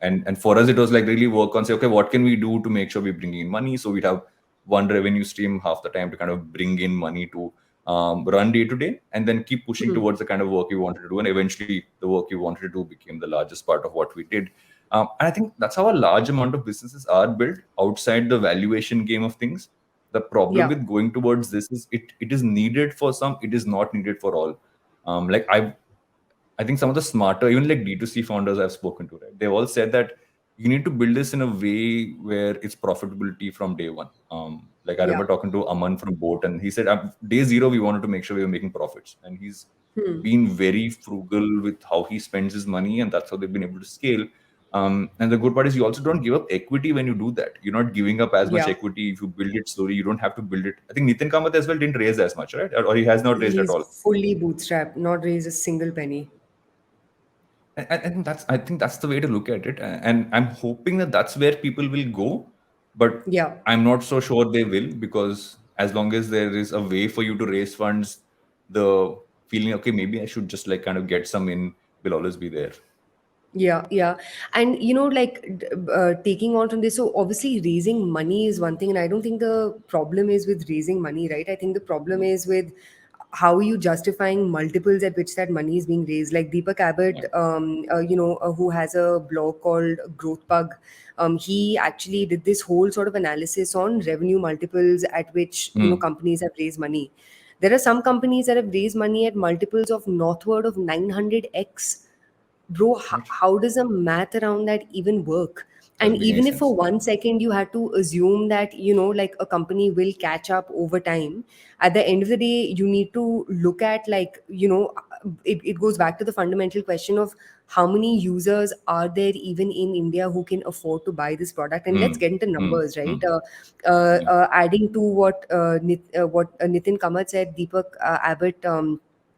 Speaker 1: And for us, it was like really work on say, okay, what can we do to make sure we're bringing in money? So we'd have one revenue stream half the time to kind of bring in money to run day to day, and then keep pushing
Speaker 2: Hmm.
Speaker 1: towards the kind of work we wanted to do. And eventually, the work we wanted to do became the largest part of what we did. And I think that's how a large amount of businesses are built outside the valuation game of things. The problem
Speaker 2: Yeah.
Speaker 1: with going towards this is it is needed for some, it is not needed for all. Like I think some of the smarter, even like D2C founders I've spoken to, right, they've all said that you need to build this in a way where it's profitability from day one. Like I
Speaker 2: Yeah.
Speaker 1: remember talking to Aman from Boat, and he said, day zero, we wanted to make sure we were making profits. And he's
Speaker 2: Hmm.
Speaker 1: been very frugal with how he spends his money, and that's how they've been able to scale. And the good part is you also don't give up equity when you do that. You're not giving up as much
Speaker 2: Yeah.
Speaker 1: equity. If you build it slowly, you don't have to build it. I think Nitin Kamath as well didn't raise as much, right? Or he has not raised at
Speaker 2: He's
Speaker 1: all.
Speaker 2: fully bootstrapped, not raised a single penny.
Speaker 1: And I think that's the way to look at it, and I'm hoping that that's where people will go, but
Speaker 2: Yeah.
Speaker 1: I'm not so sure they will, because as long as there is a way for you to raise funds, the feeling, okay, maybe I should just like kind of get some in, will always be there.
Speaker 2: Yeah, yeah. And taking on from this, so obviously raising money is one thing, and I don't think the problem is with raising money, right? I think the problem is with how are you justifying multiples at which that money is being raised. Like Deepak Abbott,
Speaker 1: Yeah.
Speaker 2: who has a blog called Growth Bug, he actually did this whole sort of analysis on revenue multiples at which
Speaker 1: Hmm.
Speaker 2: companies have raised money. There are some companies that have raised money at multiples of northward of 900x. Bro,
Speaker 1: Right.
Speaker 2: how does the math around that even work? And
Speaker 1: Doesn't make any
Speaker 2: even if for
Speaker 1: sense.
Speaker 2: 1 second you had to assume that like a company will catch up over time, at the end of the day you need to look at, like, it goes back to the fundamental question of how many users are there even in India who can afford to buy this product. And let's
Speaker 1: Hmm.
Speaker 2: get into
Speaker 1: Hmm.
Speaker 2: numbers, right?
Speaker 1: Hmm. Yeah.
Speaker 2: Adding to what Nitin Kamath said, Deepak Abbott,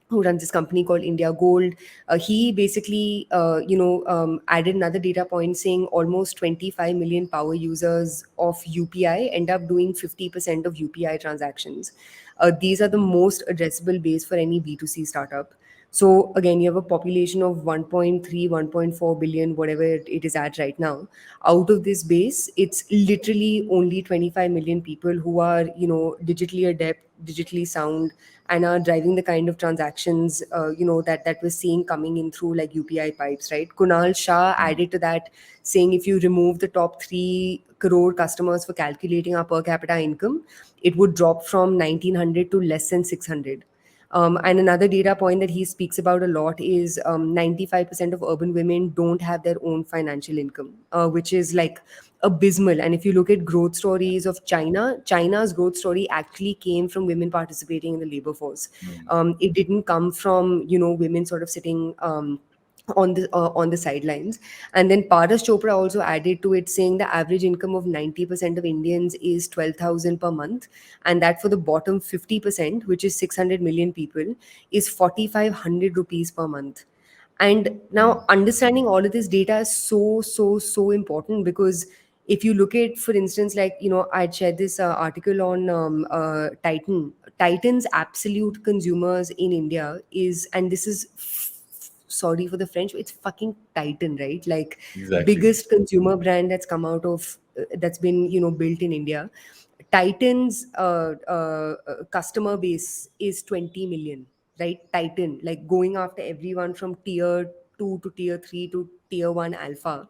Speaker 2: who runs this company called India Gold, he basically, added another data point saying almost 25 million power users of UPI end up doing 50% of UPI transactions. These are the most addressable base for any B2C startup. So again, you have a population of 1.3, 1.4 billion, whatever it is at right now. Out of this base, it's literally only 25 million people who are, digitally adept, digitally sound, and are driving the kind of transactions, that we're seeing coming in through like UPI pipes, right? Kunal Shah
Speaker 1: Hmm.
Speaker 2: added to that, saying if you remove the top 3 crore customers for calculating our per capita income, it would drop from 1900 to less than 600. And another data point that he speaks about a lot is 95% of urban women don't have their own financial income, which is like abysmal. And if you look at growth
Speaker 1: Yeah.
Speaker 2: stories of China's growth story actually came from women participating in the labor force.
Speaker 1: Hmm.
Speaker 2: It didn't come from women sort of sitting on the sidelines. And then Paras Chopra also added to it, saying the average income of 90% of Indians is 12,000 per month, and that for the bottom 50%, which is 600 million people, is 4,500 rupees per month. And
Speaker 1: Mm.
Speaker 2: now understanding all of this data is so important, because if you look at, for instance, like, I'd shared this article on Titan's absolute consumers in India is, and this is sorry for the French, it's fucking Titan, right? Like,
Speaker 1: Exactly.
Speaker 2: biggest consumer brand that's come out of that's been built in India. Titan's customer base is 20 million, right? Titan, like going after everyone from tier 2 to tier 3 to tier 1 alpha.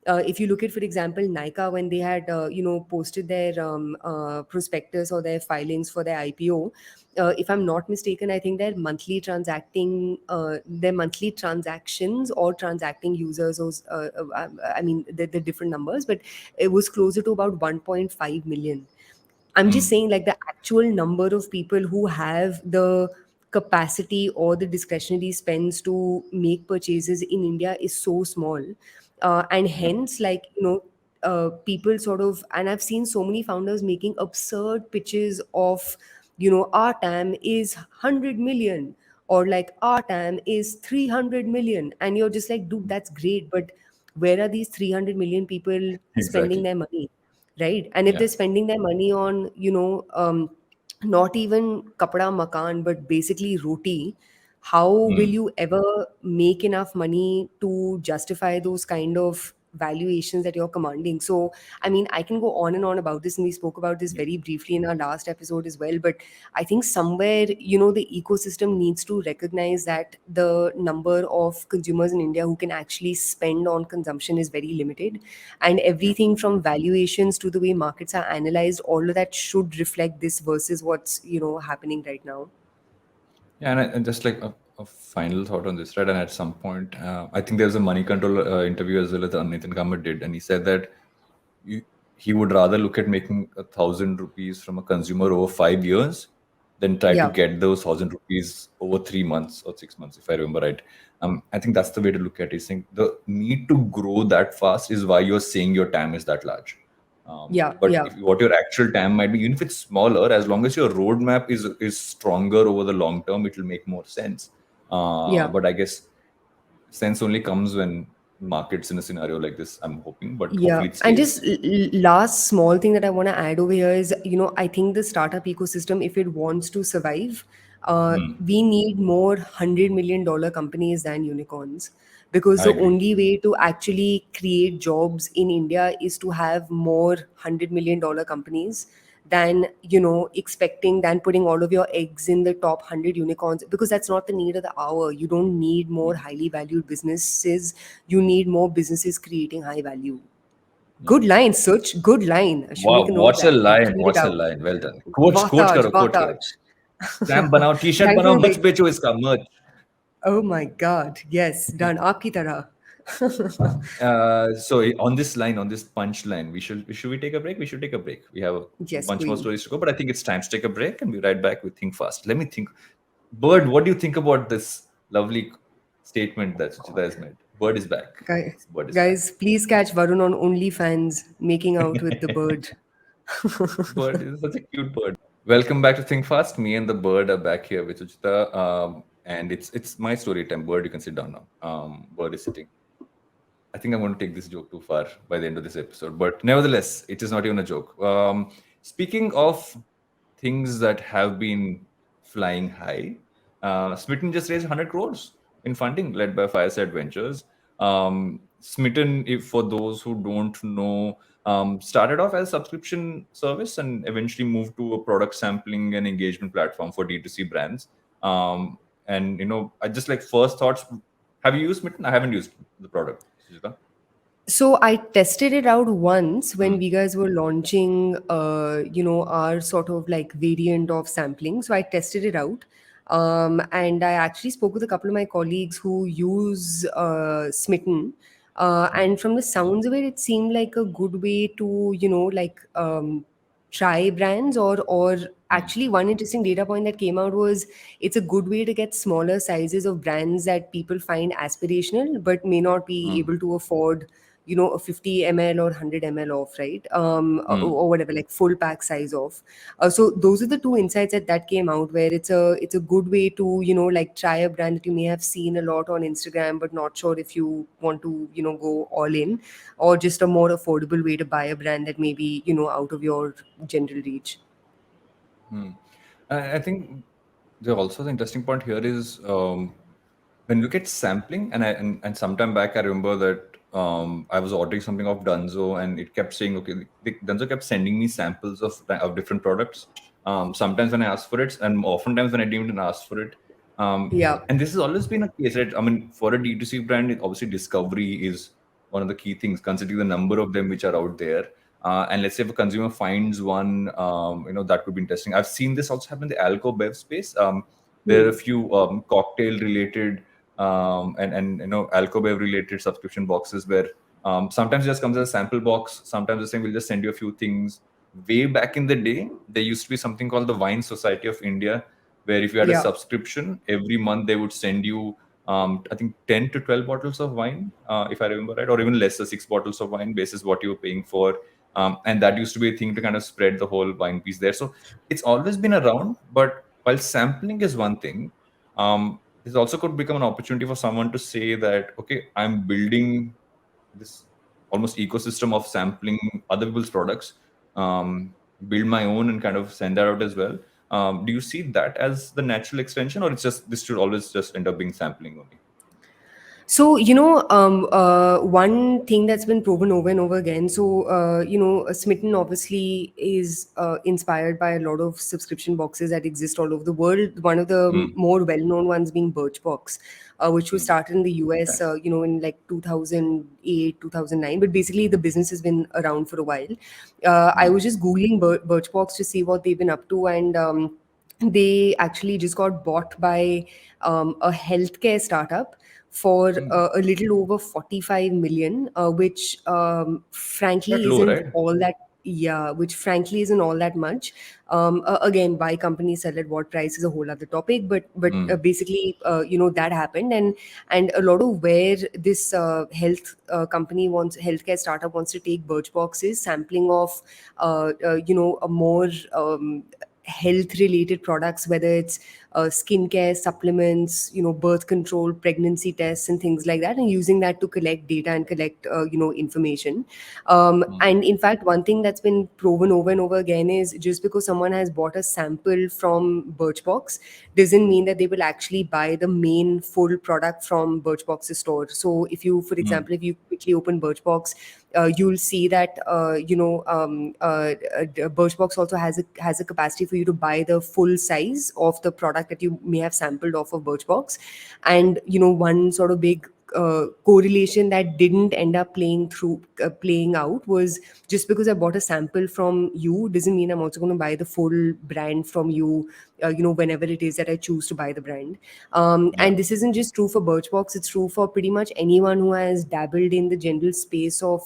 Speaker 2: If you look at, for example, Nykaa, when they had, posted their prospectus or their filings for their IPO, if I'm not mistaken, I think their monthly transactions or transacting users was, I mean, the different numbers, but it was closer to about 1.5 million. I'm just
Speaker 1: Mm.
Speaker 2: saying, like, the actual number of people who have the capacity or the discretionary spends to make purchases in India is so small. And
Speaker 1: Yeah.
Speaker 2: hence, like, people sort of, and I've seen so many founders making absurd pitches of, our TAM is 100 million, or like our TAM is 300 million. And you're just like, dude, that's great. But where are these 300 million people spending
Speaker 1: Exactly.
Speaker 2: their money? Right? And if
Speaker 1: Yeah.
Speaker 2: they're spending their money on, not even kapda makan, but basically roti, how will
Speaker 1: Mm.
Speaker 2: you ever make enough money to justify those kind of valuations that you're commanding? So, I mean, I can go on and on about this, and we spoke about this
Speaker 1: Yeah.
Speaker 2: very briefly in our last episode as well. But I think somewhere, the ecosystem needs to recognize that the number of consumers in India who can actually spend on consumption is very limited, and
Speaker 1: Yeah.
Speaker 2: everything from valuations to the way markets are analyzed, all of that should reflect this versus what's happening right now.
Speaker 1: Yeah, and just like a final thought on this, right? And at some point, I think there was a money control interview as well that Nathan Kamath did, and he said that you, he would rather look at making 1,000 rupees from a consumer over 5 years than try to
Speaker 2: Yeah,
Speaker 1: get those 1,000 rupees over 3 months or 6 months, if I remember right. I think that's the way to look at it. Saying the need to grow that fast is why you're saying your TAM is that large.
Speaker 2: yeah,
Speaker 1: But
Speaker 2: yeah,
Speaker 1: if what your actual TAM might be, even if it's smaller, as long as your roadmap is stronger over the long term, it will make more sense.
Speaker 2: yeah.
Speaker 1: But I guess sense only comes when markets in a scenario like this. I'm hoping, but
Speaker 2: Yeah,
Speaker 1: hopefully it
Speaker 2: and just
Speaker 1: stays.
Speaker 2: last small thing that I want to add over here is, I think the startup ecosystem, if it wants to survive,
Speaker 1: Hmm.
Speaker 2: we need more $100 million companies than unicorns, because
Speaker 1: I
Speaker 2: the
Speaker 1: agree.
Speaker 2: only way to actually create jobs in India is to have more $100 million companies than, expecting, than putting all of your eggs in the top 100 unicorns, because that's not the need of the hour. You don't need more
Speaker 1: Yeah.
Speaker 2: highly valued businesses, you need more businesses creating high value.
Speaker 1: Yeah.
Speaker 2: Good line, Such. Good line. I should make
Speaker 1: Wow,
Speaker 2: a note of
Speaker 1: what's a
Speaker 2: that and
Speaker 1: line?
Speaker 2: tweet it
Speaker 1: What's a
Speaker 2: out.
Speaker 1: line? Well done. Coach
Speaker 2: Vataj,
Speaker 1: करो.
Speaker 2: Vataj.
Speaker 1: Stamp बनाओ, T-shirt
Speaker 2: Thank
Speaker 1: बनाओ,
Speaker 2: you,
Speaker 1: merch
Speaker 2: mate.
Speaker 1: बेचो इसका merch.
Speaker 2: Oh my God. Yes, done. Aapki tarah.
Speaker 1: So on this line, on this punch line, should we take a break? We should take a break. We have a
Speaker 2: Yes,
Speaker 1: bunch more
Speaker 2: Queen.
Speaker 1: stories to go, but I think it's time to take a break and be right back with Think Fast. Let me think. Bird, what do you think about this lovely statement that Suchita has made? Bird is back.
Speaker 2: Guy,
Speaker 1: Bird is back.
Speaker 2: guys, please catch Varun on OnlyFans making out with the bird.
Speaker 1: Bird is such a cute bird. Welcome back to Think Fast. Me and the bird are back here with Suchita. And it's my story time. Bird, you can sit down now. Bird is sitting. I think I'm going to take this joke too far by the end of this episode, but nevertheless, it is not even a joke. Speaking of things that have been flying high, Smytten just raised 100 crores in funding led by Fireside Ventures. Smytten, if for those who don't know, started off as a subscription service and eventually moved to a product sampling and engagement platform for D2C brands. And I just like first thoughts. Have you used Smytten? I haven't used the product. Sujita?
Speaker 2: So I tested it out once when
Speaker 1: Mm,
Speaker 2: we guys were launching, our sort of like variant of sampling. So I tested it out. And I actually spoke with a couple of my colleagues who use Smitten.
Speaker 1: mm,
Speaker 2: And from the sounds of it, it seemed like a good way to, like, try brands, or
Speaker 1: mm,
Speaker 2: actually one interesting data point that came out was it's a good way to get smaller sizes of brands that people find aspirational but may not be
Speaker 1: mm.
Speaker 2: able to afford a 50 ml or 100 ml off, right?
Speaker 1: Hmm.
Speaker 2: Or whatever, like full pack size off. So those are the two insights that came out, where it's a good way to like try a brand that you may have seen a lot on Instagram but not sure if you want to go all in, or just a more affordable way to buy a brand that may be out of your general reach.
Speaker 1: Hmm. I think the interesting point here is, when you look at sampling, and sometime back I remember that I was ordering something off Dunzo, and it kept saying, okay, Dunzo kept sending me samples of different products. Sometimes when I asked for it, and oftentimes when I didn't even ask for it.
Speaker 2: Yeah,
Speaker 1: And this has always been a case, right? I mean, for a D2C brand, obviously discovery is one of the key things, considering the number of them which are out there. And let's say if a consumer finds one, that could be interesting. I've seen this also happen in the alco bev space. There are a few cocktail related and alco bev related subscription boxes where sometimes it just comes as a sample box. Sometimes they're saying we'll just send you a few things. Way back in the day, there used to be something called the Wine Society of India, where if you had a
Speaker 2: yeah.
Speaker 1: subscription, every month they would send you, I think 10 to 12 bottles of wine, if I remember right, or even lesser, 6 bottles of wine, basis what you were paying for. And that used to be a thing to kind of spread the whole wine piece there. So it's always been around, but while sampling is one thing, this also could become an opportunity for someone to say that, okay, I'm building this almost ecosystem of sampling other people's products, build my own and kind of send that out as well. Do you see that as the natural extension, or it's just this should always just end up being sampling only?
Speaker 2: So, one thing that's been proven over and over again. So, Smytten obviously is inspired by a lot of subscription boxes that exist all over the world. One of the
Speaker 1: Mm,
Speaker 2: more well-known ones being Birchbox, which was
Speaker 1: mm.
Speaker 2: started in the US,
Speaker 1: Nice.
Speaker 2: in like 2008, 2009. But basically, the business has been around for a while. I
Speaker 1: Mm,
Speaker 2: was just Googling Birchbox to see what they've been up to, and they actually just got bought by a healthcare startup for
Speaker 1: mm.
Speaker 2: a little over 45 million, which
Speaker 1: That
Speaker 2: frankly
Speaker 1: low,
Speaker 2: isn't
Speaker 1: right?
Speaker 2: all that. Yeah, which frankly isn't all that much. Again, why companies sell at what price is a whole other topic, but
Speaker 1: Mm,
Speaker 2: basically, that happened, and a lot of where this healthcare startup wants to take Birchbox is sampling of a more health related products, whether it's skincare, supplements, birth control, pregnancy tests, and things like that, and using that to collect data and collect information.
Speaker 1: mm,
Speaker 2: And in fact, one thing that's been proven over and over again is just because someone has bought a sample from Birchbox doesn't mean that they will actually buy the main full product from Birchbox's store. So if you, for
Speaker 1: mm,
Speaker 2: example, if you quickly open Birchbox, you'll see that Birchbox also has a capacity for you to buy the full size of the product that you may have sampled off of Birchbox. And one sort of big correlation that didn't end up playing out was, just because I bought a sample from you doesn't mean I'm also going to buy the full brand from you. Whenever it is that I choose to buy the brand.
Speaker 1: yeah.
Speaker 2: And this isn't just true for Birchbox; it's true for pretty much anyone who has dabbled in the general space of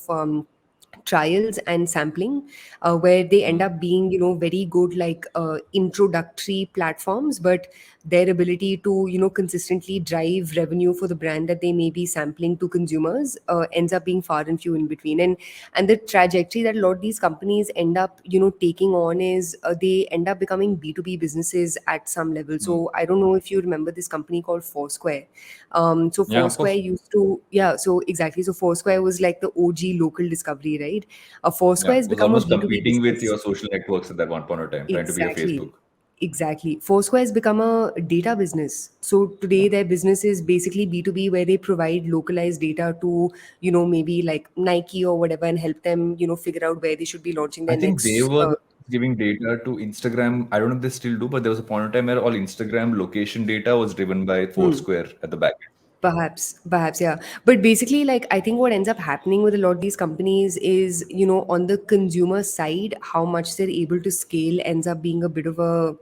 Speaker 2: trials and sampling, where they end
Speaker 1: Mm,
Speaker 2: up being very good, like introductory platforms, but their ability to consistently drive revenue for the brand that they may be sampling to consumers ends up being far and few in between. And the trajectory that a lot of these companies end up taking on is, they end up becoming B2B businesses at some level.
Speaker 1: mm.
Speaker 2: So I don't know if you remember this company called Foursquare. So
Speaker 1: Yeah, of
Speaker 2: Foursquare
Speaker 1: course.
Speaker 2: used to, yeah, so exactly. So Foursquare was like the OG local discovery, right? Foursquare
Speaker 1: Yeah,
Speaker 2: has
Speaker 1: it was
Speaker 2: become a
Speaker 1: almost
Speaker 2: B2B
Speaker 1: competing with
Speaker 2: business.
Speaker 1: your social networks at that one point of time, trying to be a Facebook.
Speaker 2: Exactly. Exactly. Foursquare has become a data business. So
Speaker 1: Yeah.
Speaker 2: today their business is basically B2B, where they provide localized data to, maybe like Nike or whatever, and help them, figure out where they should be launching
Speaker 1: I
Speaker 2: their
Speaker 1: think they
Speaker 2: next.
Speaker 1: were giving data to Instagram. I don't know if they still do, but there was a point in time where all Instagram location data was driven by
Speaker 2: Hmm.
Speaker 1: Foursquare at the back
Speaker 2: Perhaps, yeah. But basically, like, I think what ends up happening with a lot of these companies is, on the consumer side, how much they're able to scale ends up being a bit of a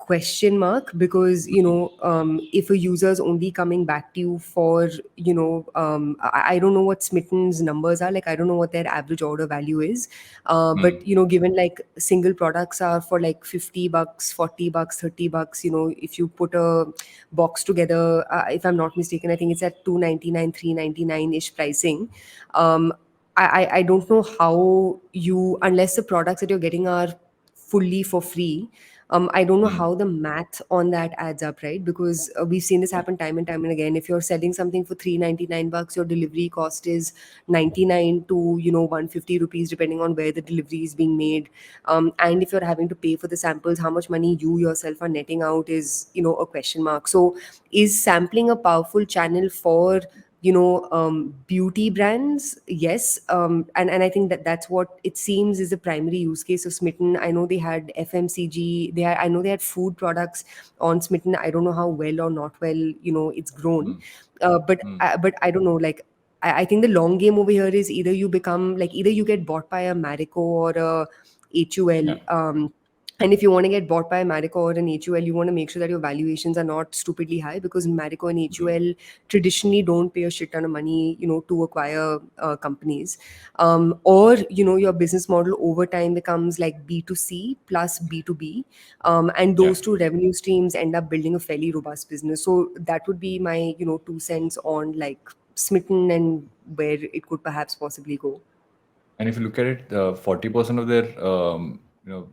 Speaker 2: question mark, because if a user is only coming back to you for I don't know what Smytten's numbers are, like I don't know what their average order value is, but given like single products are for like $50, $40, $30, if you put a box together, if I'm not mistaken, I think it's at 299, 399 ish pricing. um, I don't know how you, unless the products that you're getting are fully for free. I don't know how the math on that adds up, right? Because we've seen this happen time and time and again. If you're selling something for 399 bucks, your delivery cost is 99 to 150 rupees, depending on where the delivery is being made. And if you're having to pay for the samples, how much money you yourself are netting out is a question mark. So, is sampling a powerful channel for beauty brands? Yes. And I think that that's what it seems is the primary use case of Smytten. I know they had FMCG, I know they had food products on Smytten. I don't know how well or not well it's grown. But I don't know, like I think the long game over here is either you become like, either you get bought by a Marico or a HUL. And if you want to get bought by a Marico or an HUL, you want to make sure that your valuations are not stupidly high, because Marico and HUL traditionally don't pay a shit ton of money, to acquire companies. Or, your business model over time becomes like B2C plus B2B. And those two revenue streams end up building a fairly robust business. So that would be my, 2 cents on like Smytten and where it could perhaps possibly go.
Speaker 1: And if you look at it, 40% of their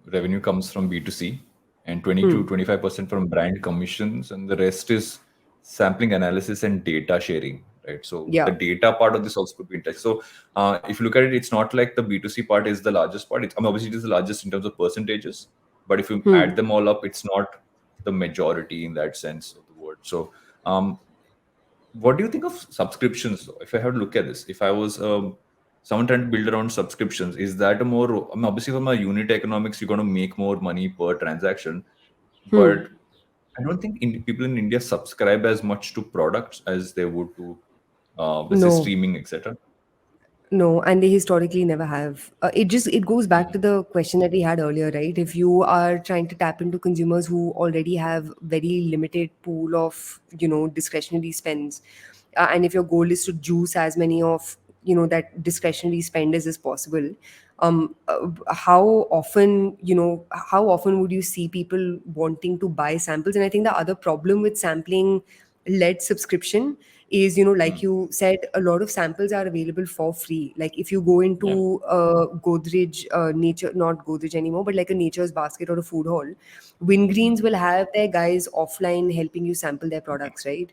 Speaker 1: revenue comes from B2C, and 20 to 25% from brand commissions, and the rest is sampling analysis and data sharing, right? So the data part of this also could be interesting. So if you look at it, it's not like the B2C part is the largest part. Obviously it is the largest in terms of percentages, but if you add them all up, it's not the majority in that sense of the word. So what do you think of subscriptions, though? If I have to look at this, if I was someone trying to build around subscriptions, is that a more, obviously from a unit economics, you're going to make more money per transaction, but I don't think people in India subscribe as much to products as they would to, let's say,
Speaker 2: No.
Speaker 1: streaming, etc.
Speaker 2: No, and they historically never have. It goes back to the question that we had earlier, right? If you are trying to tap into consumers who already have very limited pool of discretionary spends, and if your goal is to juice as many of that discretionary spend as is possible, how often would you see people wanting to buy samples? And I think the other problem with sampling led subscription is, like you said, a lot of samples are available for free. Like if you go into Godrej, nature, not Godrej anymore, but like a Nature's Basket or a food hall, Wingreens will have their guys offline helping you sample their products, right?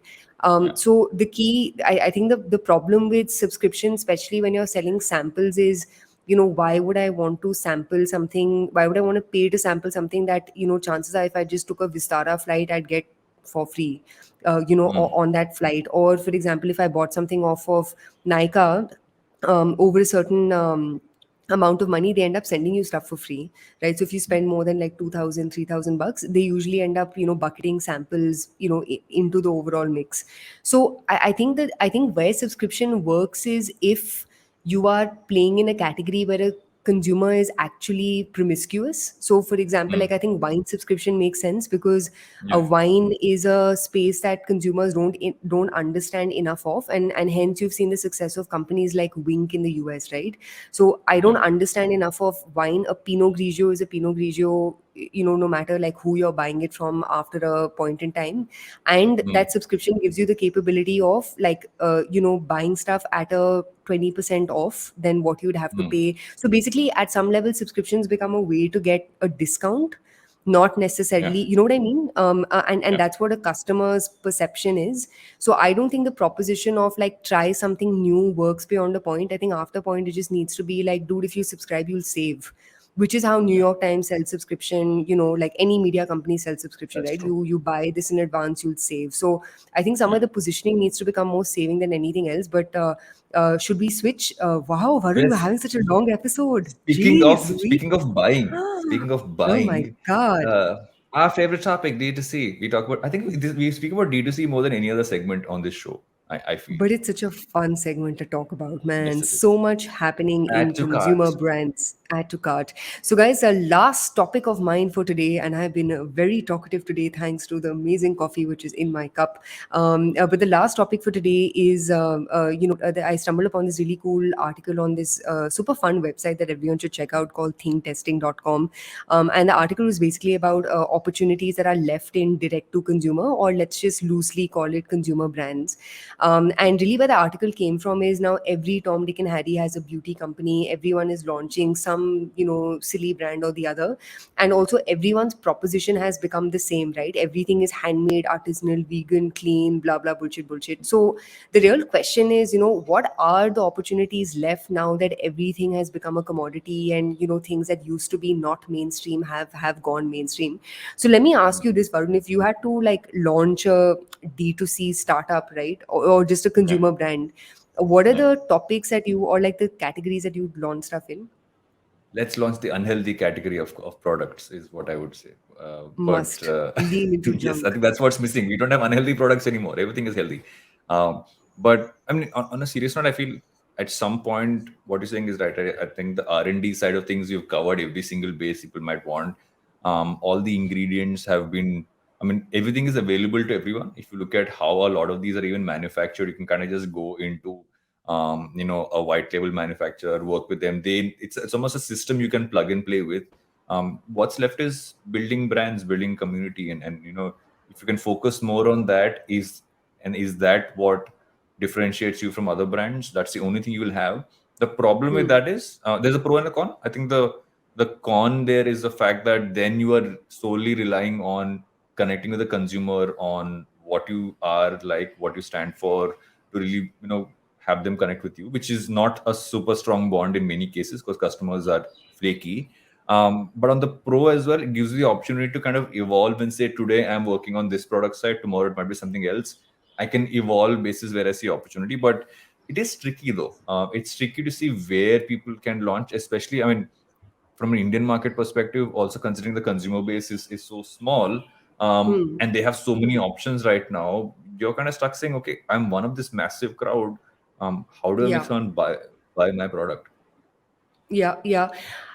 Speaker 2: So the key, I think the problem with subscription, especially when you're selling samples, is why would I want to sample something? Why would I want to pay to sample something that chances are, if I just took a Vistara flight, I'd get for free, on that flight? Or for example, if I bought something off of Nykaa, over a certain amount of money, they end up sending you stuff for free, right? So if you spend more than like 2,000, 3,000 bucks, they usually end up bucketing samples into the overall mix. So I think where subscription works is if you are playing in a category where a consumer is actually promiscuous. So for example, like I think wine subscription makes sense, because a wine is a space that consumers don't understand enough of, and hence you've seen the success of companies like Wink in the US, right? So I don't understand enough of wine. A Pinot Grigio is a Pinot Grigio, no matter like who you're buying it from after a point in time. And that subscription gives you the capability of like buying stuff at a 20% off than what you'd have to pay. So basically, at some level, subscriptions become a way to get a discount, not necessarily, you know what I mean? And that's what a customer's perception is. So I don't think the proposition of like try something new works beyond a point. I think after a point, it just needs to be like, dude, if you subscribe, you'll save. Which is how New York Times sells subscription, like any media company sells subscription,
Speaker 1: That's
Speaker 2: right?
Speaker 1: true.
Speaker 2: You buy this in advance, you'll save. So I think some of the positioning needs to become more saving than anything else. But should we switch? Wow, Varun, we're
Speaker 1: Yes.
Speaker 2: having such a long episode.
Speaker 1: Speaking of
Speaker 2: Jeez,
Speaker 1: speaking of
Speaker 2: oh my
Speaker 1: buying,
Speaker 2: God.
Speaker 1: our favorite topic, D2C. We talk about. I think we speak about D2C more than any other segment on this show. I feel.
Speaker 2: But it's such a fun segment to talk about, man.
Speaker 1: Yes, it
Speaker 2: So
Speaker 1: is.
Speaker 2: much happening
Speaker 1: Add
Speaker 2: in
Speaker 1: to
Speaker 2: consumer
Speaker 1: carts.
Speaker 2: brands. Add to cart. So, guys, the last topic of mine for today, and I've been very talkative today thanks to the amazing coffee which is in my cup. But the last topic for today is, I stumbled upon this really cool article on this super fun website that everyone should check out called thinktesting.com. And the article was basically about opportunities that are left in direct to consumer, or let's just loosely call it consumer brands. And really, where the article came from is now every Tom, Dick, and Harry has a beauty company. Everyone is launching some, silly brand or the other. And also, everyone's proposition has become the same, right? Everything is handmade, artisanal, vegan, clean, blah, blah, bullshit, bullshit. So, the real question is, what are the opportunities left now that everything has become a commodity and, things that used to be not mainstream have gone mainstream? So, let me ask you this, Varun, if you had to like launch a D2C startup, right? Or just a
Speaker 1: Yeah.
Speaker 2: consumer brand, what are
Speaker 1: Yeah.
Speaker 2: the topics that you, or like the categories that you launch stuff in?
Speaker 1: Let's launch the unhealthy category of products is what I would say. But
Speaker 2: Must lean into
Speaker 1: yes, I
Speaker 2: junk.
Speaker 1: think that's what's missing. We don't have unhealthy products anymore. Everything is healthy. But I mean, on a serious note, I feel at some point what you're saying is right. I think the R&D side of things, you've covered every single base people might want. All the ingredients have been. I mean, everything is available to everyone. If you look at how a lot of these are even manufactured, you can kind of just go into a white label manufacturer, work with them. It's almost a system you can plug and play with. What's left is building brands, building community, and if you can focus more on that, is that what differentiates you from other brands? That's the only thing you will have. The problem with
Speaker 2: Hmm.
Speaker 1: that is there's a pro and a con. I think the con there is the fact that then you are solely relying on connecting with the consumer on what you are like, what you stand for, to really have them connect with you, which is not a super strong bond in many cases because customers are flaky. But on the pro as well, it gives you the opportunity to kind of evolve and say, today I'm working on this product side, tomorrow it might be something else. I can evolve basis where I see opportunity, but it is tricky though. It's tricky to see where people can launch, especially, I mean, from an Indian market perspective, also considering the consumer base is so small,
Speaker 2: Hmm.
Speaker 1: and they have so many options right now, you're kind of stuck saying, okay, I'm one of this massive crowd. How do I make
Speaker 2: Yeah.
Speaker 1: someone buy my product?
Speaker 2: Yeah, yeah.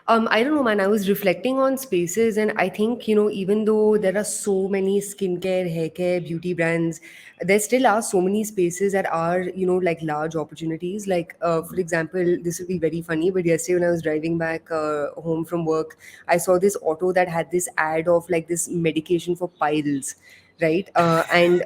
Speaker 2: I don't know, man. I was reflecting on spaces, and I think, even though there are so many skincare, hair care, beauty brands, there still are so many spaces that are, like large opportunities. Like, for example, this will be very funny, but yesterday when I was driving back home from work, I saw this auto that had this ad of like this medication for piles, right? And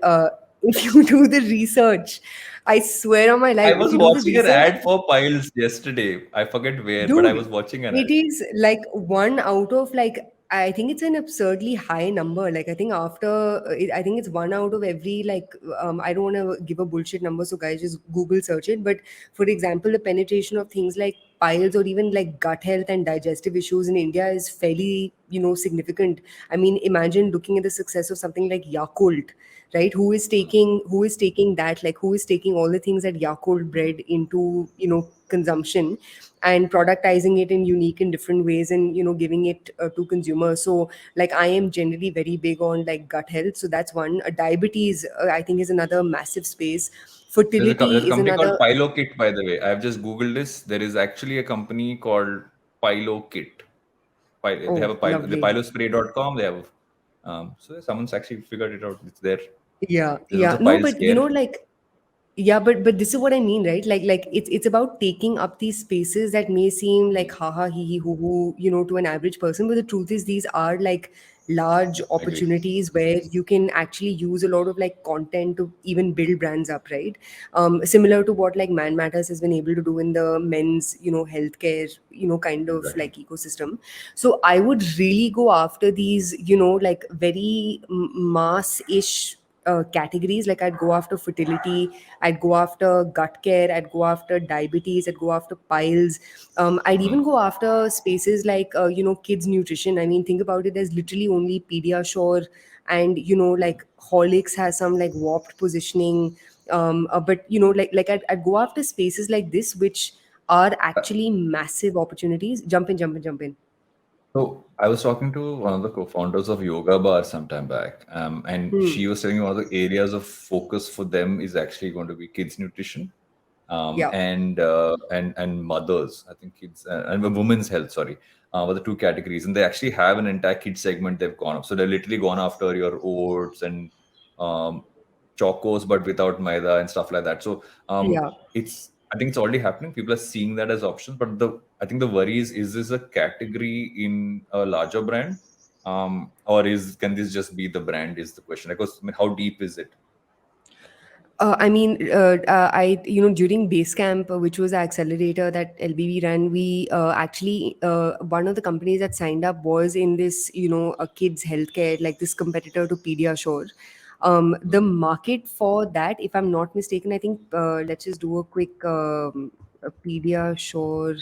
Speaker 2: if you do the research, I swear on my
Speaker 1: I
Speaker 2: life, if
Speaker 1: was
Speaker 2: you do the
Speaker 1: watching an
Speaker 2: research,
Speaker 1: ad for piles yesterday. I forget where, but I
Speaker 2: dude,
Speaker 1: was watching an ad.
Speaker 2: it is like one out of like, I think it's an absurdly high number. Like I think I think it's one out of every like I don't want to give a bullshit number, so guys just Google search it. But for example, the penetration of things like piles or even like gut health and digestive issues in India is fairly significant. I mean, imagine looking at the success of something like Yakult, right? Who is taking that, like who is taking all the things that Yakult bred into consumption and productizing it in unique and different ways and giving it to consumers. So like I am generally very big on like gut health, so that's one. Diabetes I think is another massive space.
Speaker 1: There's a
Speaker 2: Fertility is
Speaker 1: company called
Speaker 2: another.
Speaker 1: PiloKit, by the way. I've just Googled this. There is actually a company called PiloKit. They have
Speaker 2: Oh,
Speaker 1: a the
Speaker 2: lovely.
Speaker 1: pilospray.com. They have so someone's actually figured it out. It's there.
Speaker 2: Yeah,
Speaker 1: There's
Speaker 2: yeah.
Speaker 1: also
Speaker 2: No,
Speaker 1: Pile
Speaker 2: but
Speaker 1: Scare.
Speaker 2: like, yeah, but this is what I mean, right? Like it's about taking up these spaces that may seem like haha hee hee hoo hoo, to an average person, but the truth is these are like large
Speaker 1: I agree.
Speaker 2: opportunities where you can actually use a lot of like content to even build brands up, right? Similar to what like Man Matters has been able to do in the men's, healthcare, kind of
Speaker 1: Exactly.
Speaker 2: like ecosystem. So I would really go after these, like very mass-ish categories. Like I'd go after fertility, I'd go after gut care, I'd go after diabetes, I'd go after piles. I'd even go after spaces like kids nutrition. I mean, think about it, there's literally only Pediasure and like Horlicks has some like warped positioning. But I'd go after spaces like this which are actually massive opportunities. Jump in.
Speaker 1: So I was talking to one of the co-founders of Yoga Bar sometime back, and
Speaker 2: Hmm.
Speaker 1: she was telling me one of the areas of focus for them is actually going to be kids nutrition.
Speaker 2: Yeah.
Speaker 1: and mothers. I think kids and women's health. Sorry, were the two categories, and they actually have an entire kid segment. They've gone up, so they've literally gone after your oats and um, chocos, but without maida and stuff like that. So
Speaker 2: Yeah.
Speaker 1: it's I think it's already happening. People are seeing that as options, but the I think the worry is this a category in a larger brand, or is can this just be the brand? Is the question. Because I mean, how deep is it?
Speaker 2: I mean, during Basecamp, which was the accelerator that LBB ran, we actually, one of the companies that signed up was in this, a kids healthcare, like this competitor to Pediasure. The
Speaker 1: Hmm.
Speaker 2: market for that, if I'm not mistaken, I think, let's just do a quick a Pediasure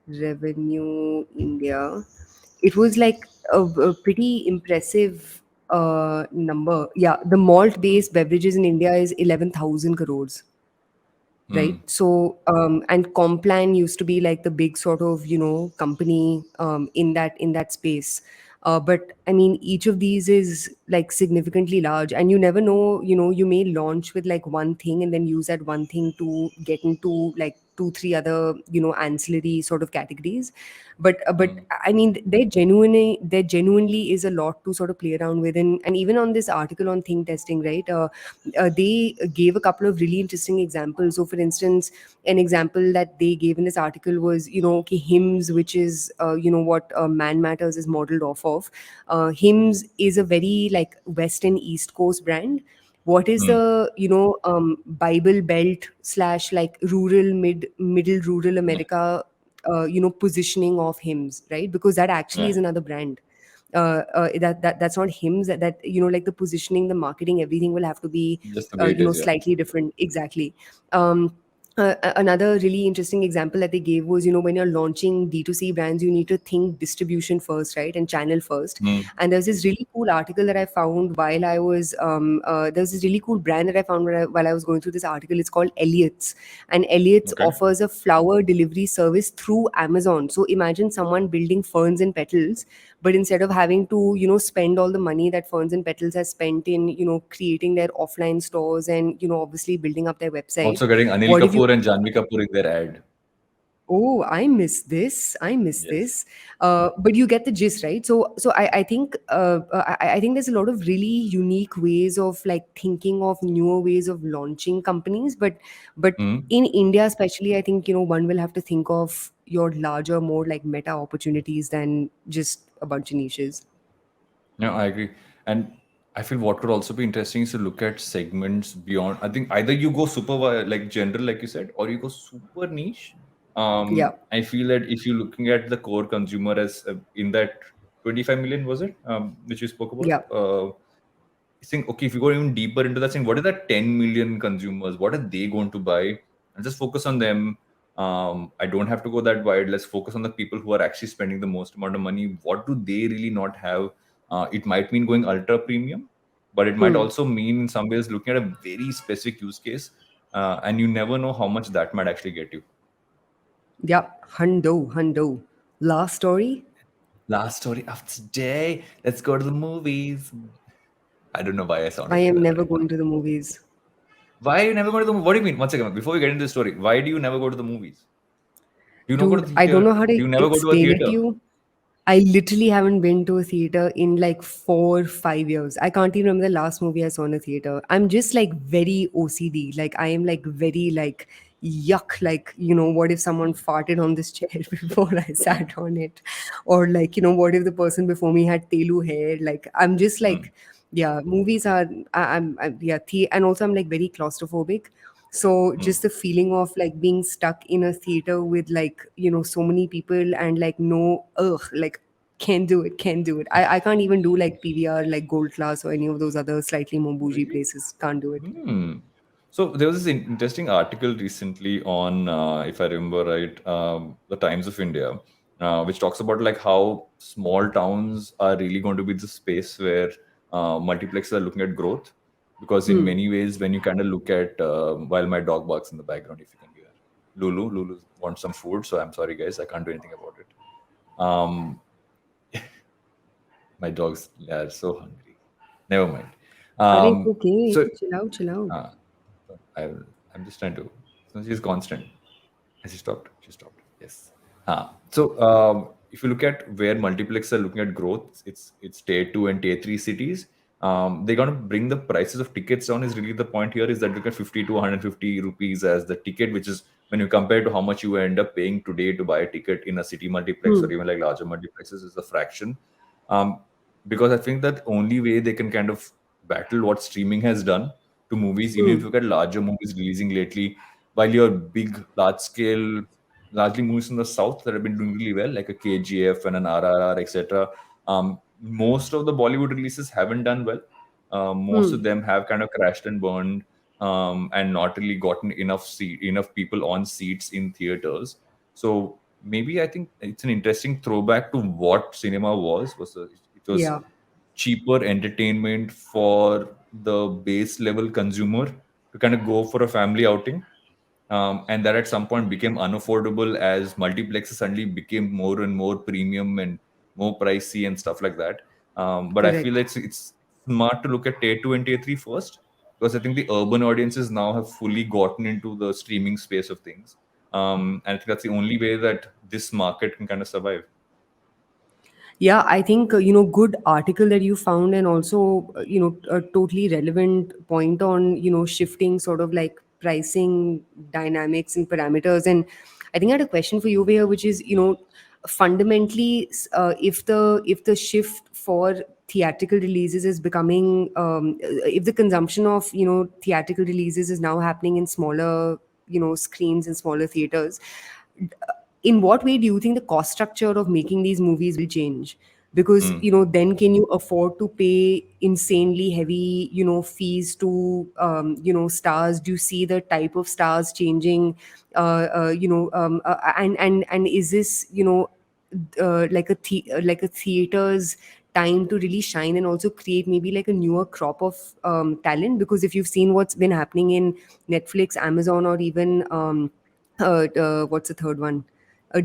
Speaker 2: revenue India. It was like a pretty impressive number. Yeah, the malt-based beverages in India is 11,000 crores, right?
Speaker 1: Hmm.
Speaker 2: So and Complan used to be like the big sort of company in that space. But I mean, each of these is like significantly large, and you never know. You may launch with like one thing and then use that one thing to get into like two, three other ancillary sort of categories. But
Speaker 1: Hmm.
Speaker 2: I mean, there genuinely is a lot to sort of play around with, and even on this article on think testing, right? They gave a couple of really interesting examples. So, for instance, an example that they gave in this article was, okay, Hims, which is, what Man Matters is modeled off of. Hims is a very like West and East Coast brand. What is
Speaker 1: Hmm.
Speaker 2: the Bible Belt slash like middle rural
Speaker 1: Yeah.
Speaker 2: America positioning of Hims, right? Because that actually
Speaker 1: Yeah.
Speaker 2: is another brand. That's not Hims. That like the positioning, the marketing, everything will have to be
Speaker 1: Just the way it is. Yeah.
Speaker 2: slightly different. Exactly. Another really interesting example that they gave was, when you're launching D2C brands, you need to think distribution first, right? And channel first.
Speaker 1: Hmm.
Speaker 2: And there's this really cool article that I found while I was, there's this really cool brand that I found while I was going through this article. It's called Elliott's. And Elliott's
Speaker 1: Okay.
Speaker 2: offers a flower delivery service through Amazon. So imagine someone building ferns and petals, but instead of having to spend all the money that ferns and petals has spent in creating their offline stores and obviously building up their website,
Speaker 1: Also getting Anil
Speaker 2: what if you
Speaker 1: Kapoor and Janvi Kapoor in their ad.
Speaker 2: Oh, I miss this. I miss
Speaker 1: Yes.
Speaker 2: this. But you get the gist, right? So I think I think there's a lot of really unique ways of like thinking of newer ways of launching companies. But
Speaker 1: Hmm.
Speaker 2: in India, especially, I think one will have to think of your larger, more like meta opportunities than just a bunch of niches.
Speaker 1: Yeah, I agree. And I feel what could also be interesting is to look at segments beyond. I think either you go super like general, like you said, or you go super niche.
Speaker 2: Yeah,
Speaker 1: I feel that if you're looking at the core consumer as in that 25 million, was it, which you spoke about?
Speaker 2: yeah.
Speaker 1: Saying, okay, if you go even deeper into that, saying, what are the 10 million consumers? What are they going to buy? And just focus on them. I don't have to go that wide. Let's focus on the people who are actually spending the most amount of money. What do they really not have? It might mean going ultra premium, but it might
Speaker 2: Hmm.
Speaker 1: also mean in some ways looking at a very specific use case. And you never know how much that might actually get you.
Speaker 2: Yeah. Hundo. Last story.
Speaker 1: Last story of the day. Let's go to the movies. I don't know why I
Speaker 2: I
Speaker 1: sounded like
Speaker 2: am
Speaker 1: that
Speaker 2: never
Speaker 1: right now.
Speaker 2: going to the movies.
Speaker 1: Why you never go to the movie? What do you mean? One second, before we get into the story, why do you never go to the movies? Do you not go to
Speaker 2: Dude,
Speaker 1: the
Speaker 2: I don't
Speaker 1: theater?
Speaker 2: know how to
Speaker 1: Do you never go to a
Speaker 2: explain it to
Speaker 1: theater?
Speaker 2: you. I literally haven't been to a theater in like 4 5 years. I can't even remember the last movie I saw in a theater. I'm just like very OCD. Like I am like very like yuck. Like, what if someone farted on this chair before I sat on it? Or like, what if the person before me had telu hair? Like I'm just
Speaker 1: Hmm.
Speaker 2: like, yeah, movies are, yeah, and also I'm like very claustrophobic. So
Speaker 1: Hmm.
Speaker 2: just the feeling of like being stuck in a theater with like so many people and like no like can't do it. I can't even do like PVR, like gold class or any of those other slightly more bougie
Speaker 1: Really?
Speaker 2: places. Can't do it.
Speaker 1: Hmm. So there was this interesting article recently on, if I remember right, the Times of India, which talks about like how small towns are really going to be the space where multiplexes are looking at growth. Because in
Speaker 2: Hmm.
Speaker 1: many ways, when you kind of look at, while my dog barks in the background, if you can hear, Lulu wants some food. So I'm sorry, guys, I can't do anything about it. Um, my dogs are so hungry. Never mind.
Speaker 2: But it's
Speaker 1: Um,
Speaker 2: okay.
Speaker 1: so
Speaker 2: Chill out, chill out.
Speaker 1: uh, I, I'm just trying to. So she's constant. Has she stopped? She stopped. Yes. So if you look at where multiplex are looking at growth, it's tier two and tier three cities. They're going to bring the prices of tickets down. Is really the point here. Is that look at 50 to 150 rupees as the ticket, which is when you compare to how much you end up paying today to buy a ticket in a city multiplex or
Speaker 2: Hmm.
Speaker 1: even like larger multiplexes is a fraction. Um, because I think that only way they can kind of battle what streaming has done to movies, even if you
Speaker 2: Hmm.
Speaker 1: look at larger movies releasing lately, while your big, large scale, largely movies from the south that have been doing really well, like a KGF and an RRR, etc. Most of the Bollywood releases haven't done well. Most of
Speaker 2: Hmm.
Speaker 1: them have kind of crashed and burned, and not really gotten enough people on seats in theaters. So maybe I think it's an interesting throwback to what cinema it was
Speaker 2: Yeah.
Speaker 1: cheaper entertainment for the base level consumer to kind of go for a family outing, and that at some point became unaffordable as multiplexes suddenly became more and more premium and more pricey and stuff like that. But I feel
Speaker 2: Correct.
Speaker 1: it's smart to look at tier two and tier three first, because I think the urban audiences now have fully gotten into the streaming space of things, and I think that's the only way that this market can kind of survive.
Speaker 2: Yeah, I think good article that you found, and also a totally relevant point on shifting sort of like pricing dynamics and parameters. And I think I had a question for you over here, which is fundamentally, if the shift for theatrical releases is becoming, if the consumption of theatrical releases is now happening in smaller screens and smaller theaters, in what way do you think the cost structure of making these movies will change? Because
Speaker 1: Mm.
Speaker 2: then can you afford to pay insanely heavy fees to stars? Do you see the type of stars changing? And is this like a theater's time to really shine and also create maybe like a newer crop of talent? Because if you've seen what's been happening in Netflix, Amazon, or even what's the third one?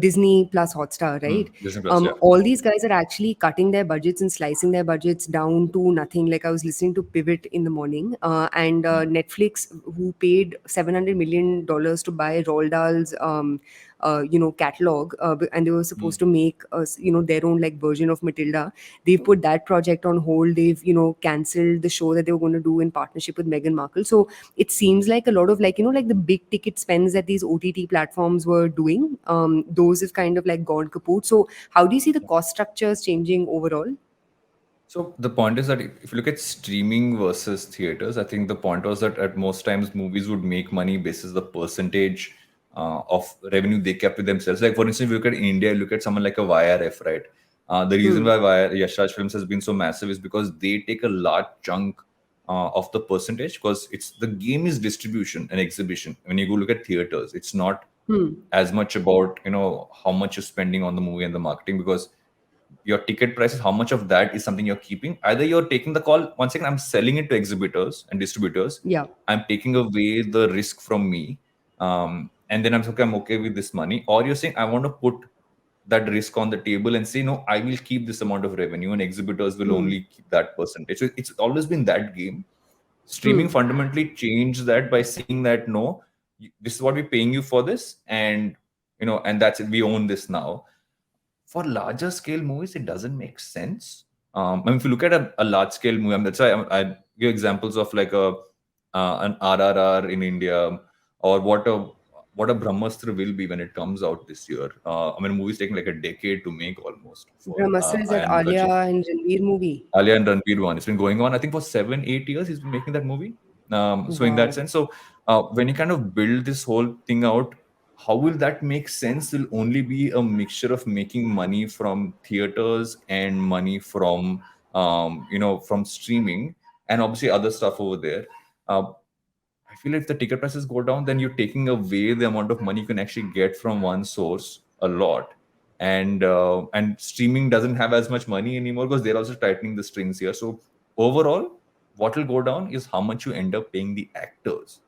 Speaker 2: Disney plus Hotstar, right?
Speaker 1: Disney Plus, yeah.
Speaker 2: All these guys are actually cutting their budgets and slicing their budgets down to nothing. Like I was listening to Pivot in the morning, and
Speaker 1: Mm.
Speaker 2: Netflix, who paid $700 million to buy Roald Dahl's, catalog, and they were supposed
Speaker 1: Mm.
Speaker 2: to make their own like version of Matilda. They've put that project on hold. They've cancelled the show that they were going to do in partnership with Meghan Markle. So it seems like a lot of like like the big ticket spends that these OTT platforms were doing, those have kind of like gone kaput. So how do you see the cost structures changing overall?
Speaker 1: So the point is that if you look at streaming versus theaters, I think the point was that at most times movies would make money basis the percentage of revenue they kept with themselves. Like for instance, if you look at India, look at someone like a YRF, right? The reason
Speaker 2: Hmm.
Speaker 1: why Yash Raj Films has been so massive is because they take a large chunk of the percentage, because it's the game is distribution and exhibition. When you go look at theaters, it's not
Speaker 2: Hmm.
Speaker 1: as much about how much you're spending on the movie and the marketing, because your ticket prices, how much of that is something you're keeping. Either you're taking the call, once again, I'm selling it to exhibitors and distributors,
Speaker 2: Yeah.
Speaker 1: I'm taking away the risk from me, and then I'm okay with this money. Or you're saying I want to put that risk on the table and say no, I will keep this amount of revenue and exhibitors will
Speaker 2: Hmm.
Speaker 1: only keep that percentage. So it's always been that game. Streaming
Speaker 2: Hmm.
Speaker 1: fundamentally changed that by saying that no, this is what we're paying you for this, and and that's it, we own this now. For larger scale movies, it doesn't make sense. I mean, if you look at a large scale movie, I mean, that's why I give examples of like an RRR in India, or what a Brahmastra will be when it comes out this year. I mean, movies taking like a decade to make almost for
Speaker 2: Brahmastra is that
Speaker 1: Ayan
Speaker 2: Alia
Speaker 1: Mukherjee.
Speaker 2: and Ranveer movie.
Speaker 1: Alia and Ranveer one. It's been going on, I think, for 7, 8 years. He's been making that movie. So in that
Speaker 2: Wow.
Speaker 1: sense, so when you kind of build this whole thing out, how will that make sense? Will only be a mixture of making money from theaters and money from from streaming and obviously other stuff over there. Uh, I feel if the ticket prices go down, then you're taking away the amount of money you can actually get from one source a lot, and streaming doesn't have as much money anymore because they're also tightening the strings here. So overall, what will go down is how much you end up paying the actors.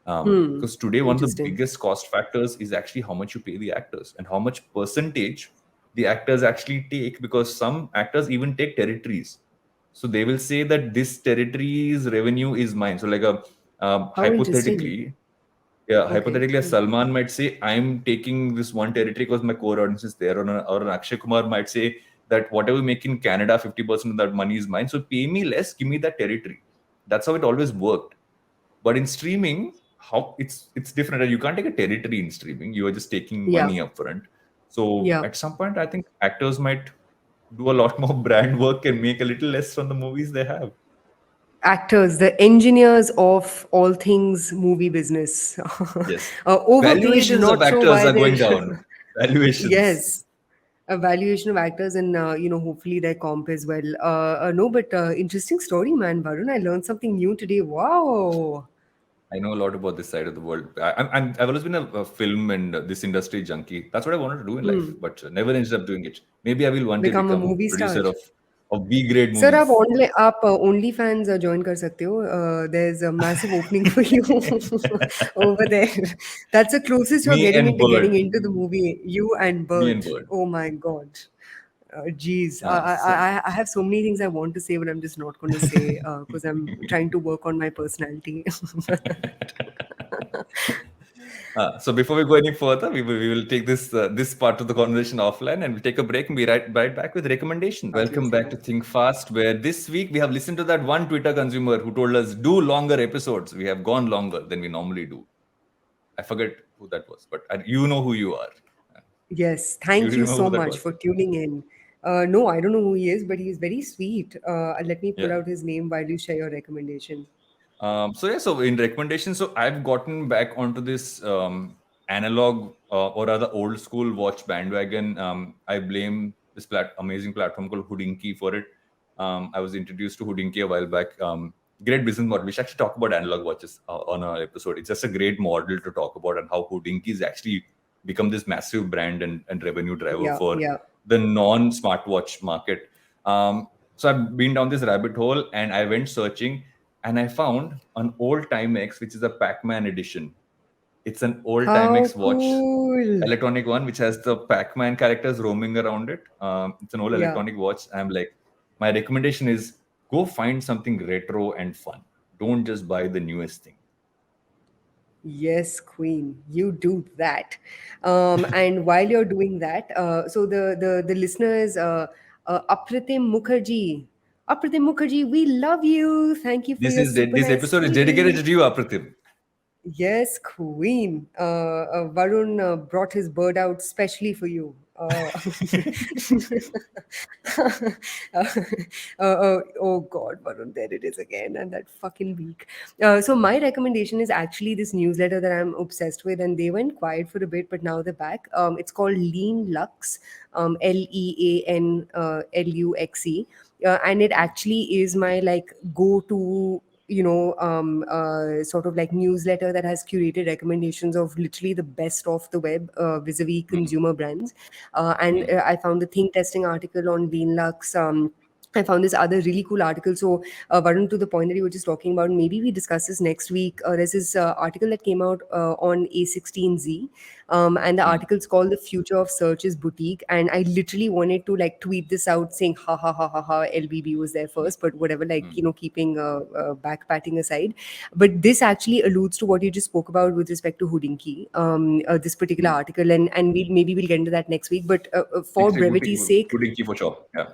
Speaker 2: Hmm.
Speaker 1: Because today one of the
Speaker 2: Interesting.
Speaker 1: biggest cost factors is actually how much you pay the actors and how much percentage the actors actually take, because some actors even take territories. So they will say that this territory's revenue is mine. So like a
Speaker 2: How interesting.
Speaker 1: hypothetically, Yeah,
Speaker 2: Okay,
Speaker 1: hypothetically, a
Speaker 2: cool.
Speaker 1: Salman might say, I'm taking this one territory because my core audience is there. Or an Akshay Kumar might say that whatever we make in Canada, 50% of that money is mine. So pay me less, give me that territory. That's how it always worked. But in streaming, how it's different. You can't take a territory in streaming. You are just taking
Speaker 2: Yeah,
Speaker 1: money upfront. So
Speaker 2: yeah.
Speaker 1: at some point, I think actors might do a lot more brand work and make a little less from the movies they have.
Speaker 2: Actors, the engineers of all things movie business,
Speaker 1: Yes.
Speaker 2: overpaid,
Speaker 1: Valuations of
Speaker 2: not sure
Speaker 1: actors
Speaker 2: why
Speaker 1: are
Speaker 2: they're.
Speaker 1: going down. Valuations.
Speaker 2: Yes, a valuation of actors and hopefully their comp as well. No, but interesting story, man, Varun. I learned something new today. Wow.
Speaker 1: I know a lot about this side of the world. I've always been a film and this industry junkie. That's what I wanted to do in life,
Speaker 2: Hmm.
Speaker 1: but never ended up doing it. Maybe I will one day
Speaker 2: Become a
Speaker 1: become
Speaker 2: movie star.
Speaker 1: producer of B grade
Speaker 2: Sir,
Speaker 1: movies.
Speaker 2: आप only fans join कर सकते हो. There's a massive opening for you over there. That's the closest you're
Speaker 1: Me and
Speaker 2: getting
Speaker 1: Bird.
Speaker 2: into the movie. You and
Speaker 1: Me
Speaker 2: Bird.
Speaker 1: and Bird.
Speaker 2: Oh my God. Geez,
Speaker 1: So
Speaker 2: I have so many things I want to say, but I'm just not going to say because I'm trying to work on my personality.
Speaker 1: so before we go any further, we will take this part of the conversation offline, and we'll take a break and be right back with recommendations. Welcome back to Think Fast, where this week we have listened to that one Twitter consumer who told us do longer episodes. We have gone longer than we normally do. I forget who that was, but you know who you are.
Speaker 2: Yes,
Speaker 1: You
Speaker 2: thank you
Speaker 1: remember
Speaker 2: so
Speaker 1: who that
Speaker 2: much
Speaker 1: was?
Speaker 2: for tuning in. No, I don't know who he is, but he's very sweet. Let me pull
Speaker 1: Yeah.
Speaker 2: out his name while you share your recommendation.
Speaker 1: So in recommendations, so I've gotten back onto this analog or rather old school watch bandwagon. I blame this amazing platform called Houdinki for it. I was introduced to Houdinki a while back. Great business model. We should actually talk about analog watches on our episode. It's just a great model to talk about and how Houdinki has actually become this massive brand and revenue driver
Speaker 2: Yeah,
Speaker 1: for
Speaker 2: yeah.
Speaker 1: the non-smartwatch market. So I've been down this rabbit hole and I went searching and I found an old Timex, which is a Pac-Man edition. It's an old
Speaker 2: How
Speaker 1: Timex watch,
Speaker 2: cool.
Speaker 1: electronic one, which has the Pac-Man characters roaming around it. It's an old
Speaker 2: Yeah.
Speaker 1: electronic watch. I'm like, my recommendation is go find something retro and fun. Don't just buy the newest thing.
Speaker 2: Yes, Queen, you do that. And while you're doing that, so the listeners, Apritim Mukherjee, Apritim Mukherjee, we love you. Thank you for your super
Speaker 1: This
Speaker 2: nice
Speaker 1: episode is dedicated
Speaker 2: tweet.
Speaker 1: to you, Apratim.
Speaker 2: Yes, Queen. Varun brought his bird out specially for you. Oh God, Varun, there it is again, and that fucking week. So my recommendation is actually this newsletter that I'm obsessed with, and they went quiet for a bit, but now they're back. It's called Lean Luxe, Leanluxe, and it actually is my like go-to sort of like newsletter that has curated recommendations of literally the best of the web vis-a-vis
Speaker 1: Mm,
Speaker 2: consumer brands. And
Speaker 1: mm,
Speaker 2: I found the think testing article on Lean Luxe. I found this other really cool article. So, Varun, to the point that you were just talking about, maybe we discuss this next week. There's this article that came out on A16Z, and the
Speaker 1: mm,
Speaker 2: article's called "The Future of Search is Boutique." And I literally wanted to like tweet this out, saying, "Ha ha ha ha ha." LBB was there
Speaker 1: mm,
Speaker 2: first, but whatever. Like
Speaker 1: mm,
Speaker 2: keeping backpatting aside, but this actually alludes to what you just spoke about with respect to Houdinki. This particular
Speaker 1: mm.
Speaker 2: article, and maybe we'll get into that next week. But for
Speaker 1: Next week, we'll take
Speaker 2: brevity's sake,
Speaker 1: good key for shop. Yeah.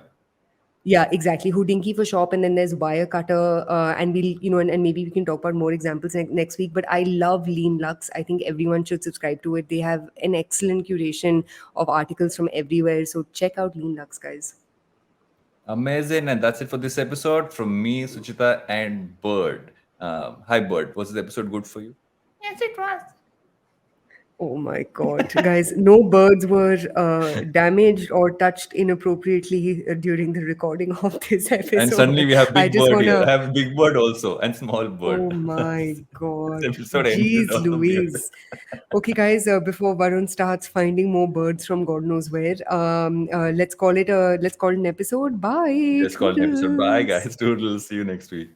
Speaker 2: yeah, exactly. Houdinki for shop, and then there's Wirecutter, and we'll, and maybe we can talk about more examples next week. But I love Lean Lux. I think everyone should subscribe to it. They have an excellent curation of articles from everywhere. So check out Lean Lux, guys.
Speaker 1: Amazing. And that's it for this episode from me, Suchita, and Bird. Hi, Bird. Was this episode good for you? Yes, it was.
Speaker 2: Oh my God, guys, no birds were damaged or touched inappropriately during the recording of this
Speaker 1: And suddenly
Speaker 2: episode.
Speaker 1: we have
Speaker 2: I
Speaker 1: Big
Speaker 2: just
Speaker 1: Bird
Speaker 2: want
Speaker 1: here. I
Speaker 2: to.
Speaker 1: have Big Bird also and Small
Speaker 2: Oh
Speaker 1: Bird.
Speaker 2: my
Speaker 1: This
Speaker 2: God.
Speaker 1: episode ended
Speaker 2: Jeez
Speaker 1: on the weird.
Speaker 2: Louise. Okay, guys, before Varun starts finding more birds from God knows where, let's call it an episode. Bye.
Speaker 1: Let's call it an episode. Bye,
Speaker 2: Toodles.
Speaker 1: guys. Toodles. See you next week.